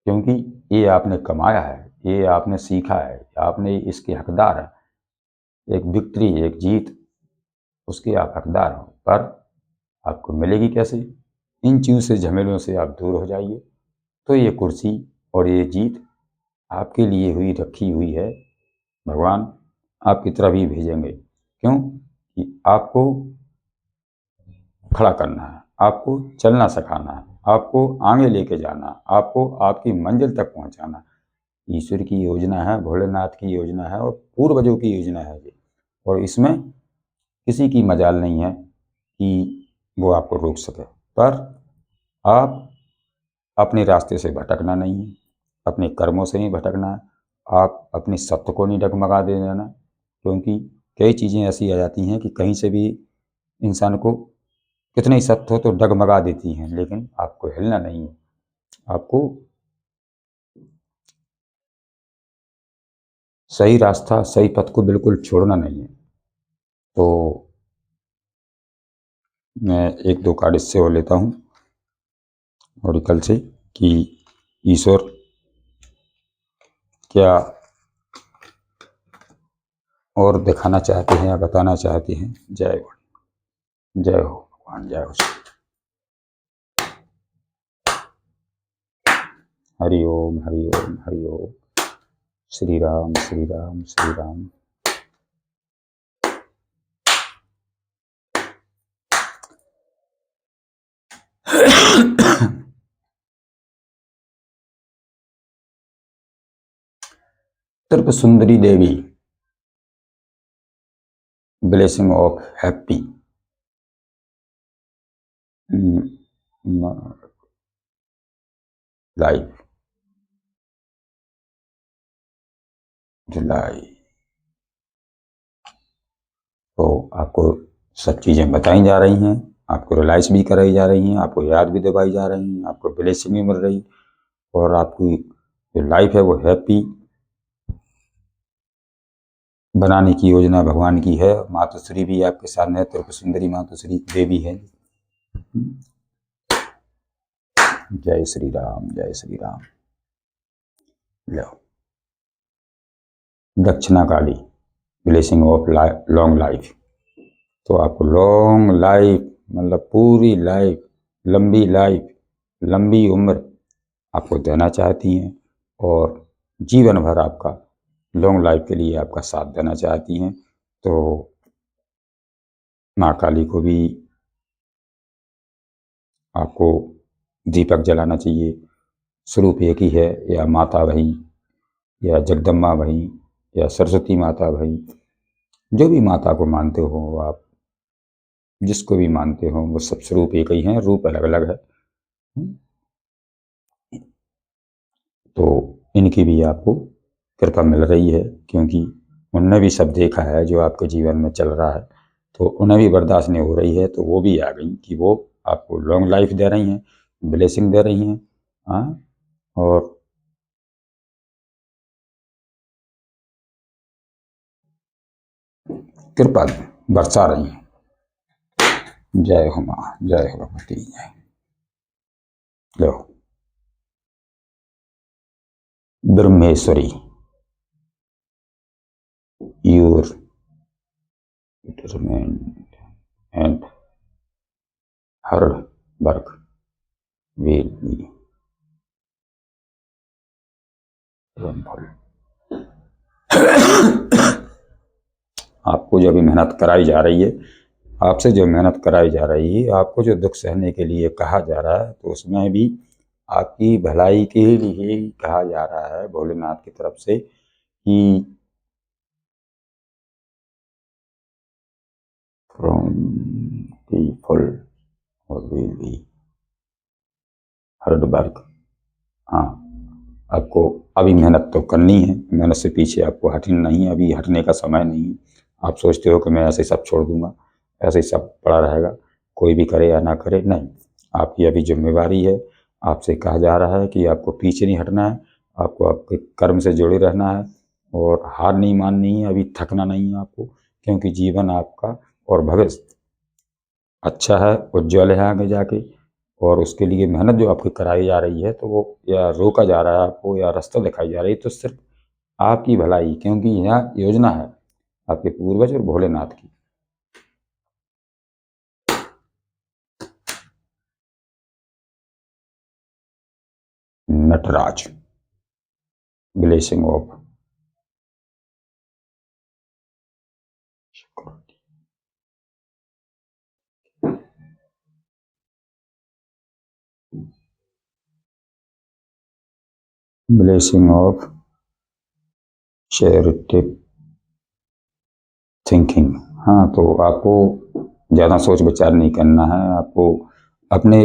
Speaker 1: क्योंकि ये आपने कमाया है, ये आपने सीखा है, आपने इसके हकदार हैं। एक विक्ट्री, एक जीत, उसके आप हकदार हो, पर आपको मिलेगी कैसे? इन चीज़ों से, झमेलों से आप दूर हो जाइए, तो ये कुर्सी और ये जीत आपके लिए हुई रखी हुई है, भगवान आपकी तरफ ही भेजेंगे। क्यों? कि आपको खड़ा करना है, आपको चलना सिखाना है, आपको आगे लेके जाना है, आपको आपकी मंजिल तक पहुंचाना है। ईश्वर की योजना है, भोलेनाथ की योजना है और पूर्वजों की योजना है ये, और इसमें किसी की मजाल नहीं है कि वो आपको रोक सके। पर आप अपने रास्ते से भटकना नहीं है, अपने कर्मों से नहीं भटकना है, आप अपने सत्य को नहीं डगमगा दे देना, क्योंकि कई चीज़ें ऐसी आ जाती हैं कि कहीं से भी इंसान को कितने ही सत्य हो तो डगमगा देती हैं, लेकिन आपको हिलना नहीं है, आपको सही रास्ता, सही पथ को बिल्कुल छोड़ना नहीं है। तो मैं एक दो कार्ड इससे और लेता हूँ ऑरिकल से, कि ईश्वर क्या और दिखाना चाहते हैं या बताना चाहते हैं। जय हो, जय हो भगवान, जय हो। हरि ओम, हरि ओम, हरि ओम। श्री राम, श्री राम, श्री राम। त्रिपुर सुंदरी देवी, ब्लेसिंग ऑफ हैप्पी लाइफ, जुलाई। तो आपको सब चीज़ें बताई जा रही हैं, आपको रियलाइज भी कराई जा रही हैं, आपको याद भी दिलवाई जा रही हैं, आपको ब्लेसिंग भी मिल रही, और आपकी जो लाइफ है वो हैप्पी बनाने की योजना भगवान की है। मातोश्री भी आपके सामने है, त्रिपुर सुंदरी मातोश्री देवी है। जय श्री राम, जय श्री राम। लो, दक्षिणा काली, ब्लेसिंग ऑफ लॉन्ग लाइफ। तो आपको लॉन्ग लाइफ मतलब पूरी लाइफ, लंबी लाइफ, लंबी उम्र आपको देना चाहती हैं, और जीवन भर आपका लॉन्ग लाइफ के लिए आपका साथ देना चाहती हैं। तो माँ काली को भी आपको दीपक जलाना चाहिए। स्वरूप एक ही है, या माता भई, या जगदम्बा भई, या सरस्वती माता भई, जो भी माता को मानते हो आप, जिसको भी मानते हो, वो सब स्वरूप एक ही हैं, रूप अलग अलग है। तो इनकी भी आपको कृपा मिल रही है, क्योंकि उनने भी सब देखा है जो आपके जीवन में चल रहा है, तो उन्हें भी बर्दाश्त नहीं हो रही है, तो वो भी आ गई कि वो आपको लॉन्ग लाइफ दे रही हैं, ब्लेसिंग दे रही हैं, हाँ, और कृपा बरसा रही हैं। जय हो माँ, जय हो भगवती, जय। लो, ब्रह्मेश्वरी, your determined and hard work will be fruitful। आपको जो भी मेहनत कराई जा रही है, आपसे जो मेहनत कराई जा रही है, आपको जो दुख सहने के लिए कहा जा रहा है, तो उसमें भी आपकी भलाई के लिए ही कहा जा रहा है भोलेनाथ की तरफ से कि फ्रॉम दी फुल और विल बी हार्ड वर्क। हाँ, आपको अभी मेहनत तो करनी है, मेहनत से पीछे आपको हटना नहीं है, अभी हटने का समय नहीं है। आप सोचते हो कि मैं ऐसे सब छोड़ दूंगा, ऐसे ही सब पड़ा रहेगा, कोई भी करे या ना करे, नहीं। आपकी अभी जिम्मेवारी है, आपसे कहा जा रहा है कि आपको पीछे नहीं हटना है, आपको आपके कर्म से जुड़े रहना है, और हार नहीं माननी है, अभी थकना नहीं है आपको, क्योंकि जीवन आपका और भविष्य अच्छा है, उज्ज्वल है आगे जाके, और उसके लिए मेहनत जो आपकी कराई जा रही है, तो वो या रोका जा रहा है आपको, या रास्ता दिखाई जा रही है, तो सिर्फ आपकी भलाई, क्योंकि यह योजना है आपके पूर्वज और भोलेनाथ की। Nataraj, blessing of blessing of charitable thinking. हाँ, तो आपको ज़्यादा सोच विचार नहीं करना है, आपको अपने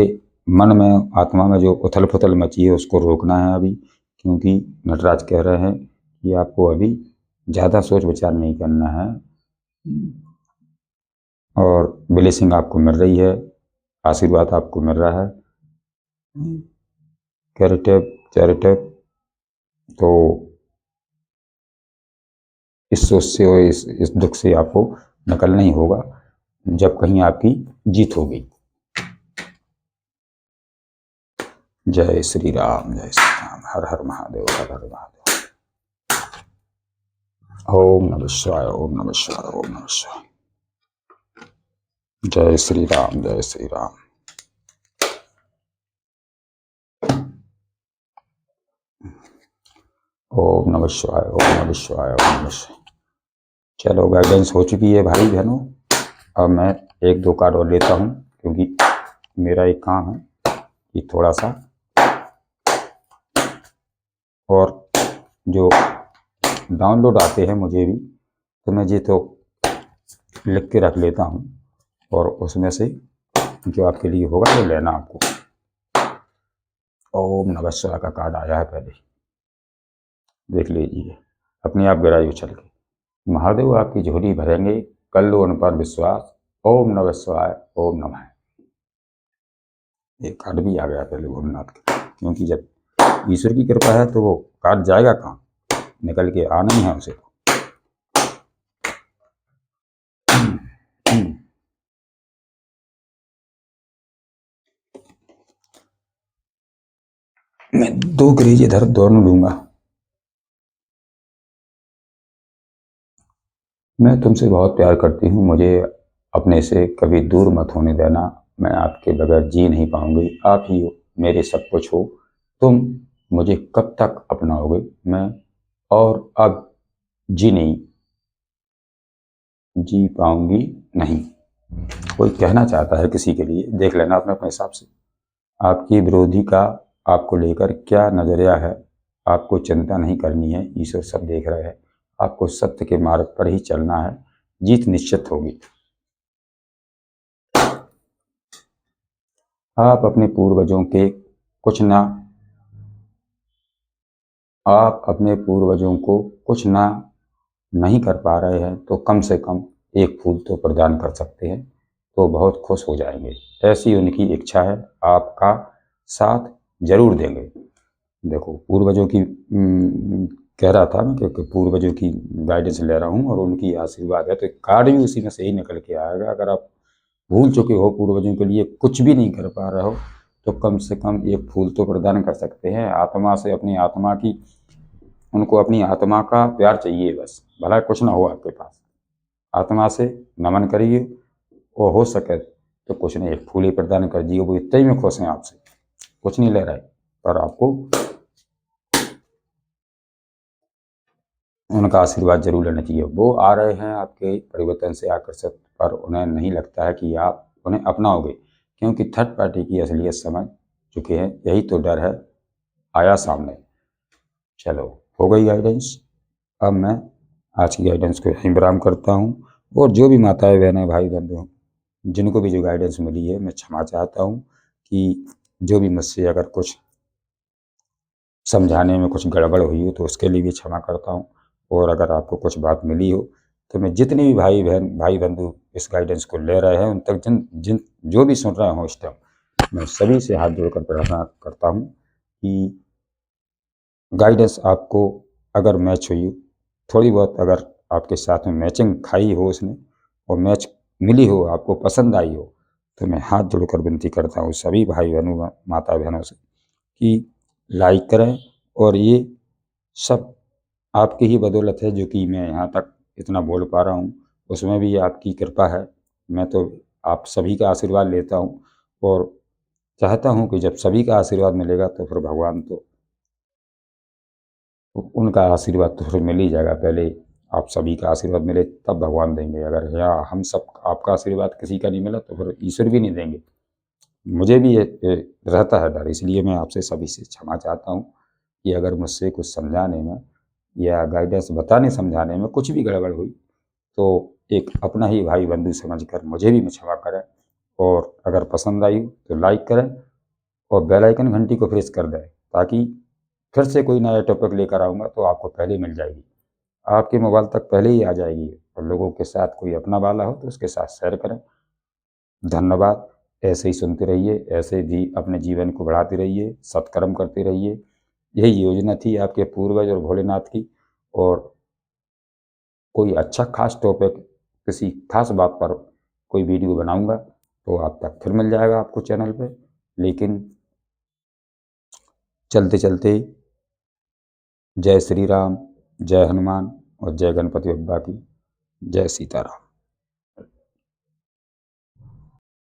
Speaker 1: मन में, आत्मा में जो उथल पुथल मची है उसको रोकना है अभी, क्योंकि नटराज कह रहे हैं कि आपको अभी ज़्यादा सोच विचार नहीं करना है, और ब्लेसिंग आपको मिल रही है, आशीर्वाद आपको मिल रहा है। चैरिटेब तो इस सोच से और इस दुख से आपको निकलना ही होगा, जब कहीं आपकी जीत होगी। जय श्री राम, जय श्री राम। हर हर महादेव, हर हर महादेव। ओम नमः शिवाय, ओम नमः शिवाय, ओम नमः शिवाय। जय श्री राम, जय श्री राम। ओम नमः शिवाय, ओम नमः शिवाय, ओम नमः शिवाय। चलो, गाइडेंस हो चुकी है भाई बहनों। अब मैं एक दो कार्ड और लेता हूँ, क्योंकि मेरा एक काम है कि थोड़ा सा और जो डाउनलोड आते हैं मुझे भी, तो मैं ये तो लिख के रख लेता हूँ, और उसमें से जो आपके लिए होगा वो लेना आपको। ओम नमः शिवाय का कार्ड आया है, पहले देख लीजिए, अपने आप गिराई उछल के। महादेव आपकी झोली भरेंगे, कर लो उन पर विश्वास। ओम नमः शिवाय, ओम नमः। एक कार्ड भी आ गया पहले भोलेनाथ के, क्योंकि जब ईश्वर की कृपा है तो वो कार्ड जाएगा कहाँ, निकल के आना ही है उसे। मैं 2 क्रेज इधर दोनों लूंगा। मैं तुमसे बहुत प्यार करती हूँ, मुझे अपने से कभी दूर मत होने देना। मैं आपके बगैर जी नहीं पाऊंगी, आप ही मेरे सब कुछ हो। तुम मुझे कब तक अपनाओगे, मैं और अब जी नहीं जी पाऊंगी नहीं। कोई कहना चाहता है किसी के लिए, देख लेना अपने अपने हिसाब से। आपकी विरोधी का आपको लेकर क्या नजरिया है, आपको चिंता नहीं करनी है, ईश्वर सब देख रहे हैं। आपको सत्य के मार्ग पर ही चलना है, जीत निश्चित होगी। आप अपने पूर्वजों के कुछ ना आप अपने पूर्वजों को कुछ ना नहीं कर पा रहे हैं तो कम से कम एक फूल तो प्रदान कर सकते हैं, तो बहुत खुश हो जाएंगे। ऐसी उनकी इच्छा है, आपका साथ जरूर देंगे। देखो पूर्वजों की कह रहा था मैं कि पूर्वजों की गाइडेंस ले रहा हूँ और उनकी आशीर्वाद है, तो कार्ड भी उसी में से ही निकल के आएगा। अगर आप भूल चुके हो, पूर्वजों के लिए कुछ भी नहीं कर पा रहे हो, तो कम से कम एक फूल तो प्रदान कर सकते हैं। आत्मा से अपनी आत्मा की, उनको अपनी आत्मा का प्यार चाहिए बस, भला कुछ ना हो आपके पास। आत्मा से नमन करिए और हो सके तो कुछ नहीं, एक फूल ही प्रदान कर दिए, वो इतने ही में खुश हैं आपसे, कुछ नहीं ले रहे, पर आपको उनका आशीर्वाद जरूर लेना चाहिए। वो आ रहे हैं आपके परिवर्तन से आकर्षित, पर उन्हें नहीं लगता है कि आप उन्हें अपनाओगे, क्योंकि थर्ड पार्टी की असलियत समझ चुके हैं। यही तो डर है आया सामने। चलो, हो गई गाइडेंस। अब मैं आज की गाइडेंस को यहीं विराम करता हूँ। और जो भी माताएं बहनें भाई बंधु जिनको भी जो गाइडेंस मिली है, मैं क्षमा चाहता हूँ कि जो भी मुझसे अगर कुछ समझाने में कुछ गड़बड़ हुई हो तो उसके लिए भी क्षमा करता हूँ। और अगर आपको कुछ बात मिली हो तो मैं जितने भी भाई बंधु इस गाइडेंस को ले रहे हैं उन तक जिन जिन जो भी सुन रहे हो इस टाइम, मैं सभी से हाथ जोड़कर प्रार्थना करता हूँ कि गाइडेंस आपको अगर मैच हुई, थोड़ी बहुत अगर आपके साथ में मैचिंग खाई हो उसने और मैच मिली हो, आपको पसंद आई हो, तो मैं हाथ जोड़कर विनती करता हूँ सभी भाई बहनों माता बहनों से कि लाइक करें। और ये सब आपकी ही बदौलत है जो कि मैं यहाँ तक इतना बोल पा रहा हूँ, उसमें भी आपकी कृपा है। मैं तो आप सभी का आशीर्वाद लेता हूँ और चाहता हूँ कि जब सभी का आशीर्वाद मिलेगा तो फिर भगवान तो उनका आशीर्वाद तो फिर मिल ही जाएगा। पहले आप सभी का आशीर्वाद मिले तब भगवान देंगे। अगर यहाँ हम सब आपका आशीर्वाद किसी का नहीं मिला तो फिर ईश्वर भी नहीं देंगे। मुझे भी ये रहता है डर, इसलिए मैं आपसे सभी से क्षमा चाहता हूँ कि अगर मुझसे कुछ समझाने में या गाइडेंस बताने समझाने में कुछ भी गड़बड़ हुई तो एक अपना ही भाई बंधु समझकर मुझे भी क्षमा करें। और अगर पसंद आई तो लाइक करें और बेल आइकन घंटी को प्रेस कर दें, ताकि फिर से कोई नया टॉपिक लेकर आऊँगा तो आपको पहले मिल जाएगी, आपके मोबाइल तक पहले ही आ जाएगी। और लोगों के साथ कोई अपना वाला हो तो उसके साथ शेयर करें। धन्यवाद। ऐसे ही सुनते रहिए, ऐसे भी अपने जीवन को बढ़ाते रहिए, सत्कर्म करते रहिए। यही योजना थी आपके पूर्वज और भोलेनाथ की। और कोई अच्छा खास टॉपिक, किसी खास बात पर कोई वीडियो बनाऊंगा तो आप तक फिर मिल जाएगा आपको चैनल पे। लेकिन चलते चलते जय श्री राम, जय हनुमान और जय गणपति बप्पा की। जय सीताराम।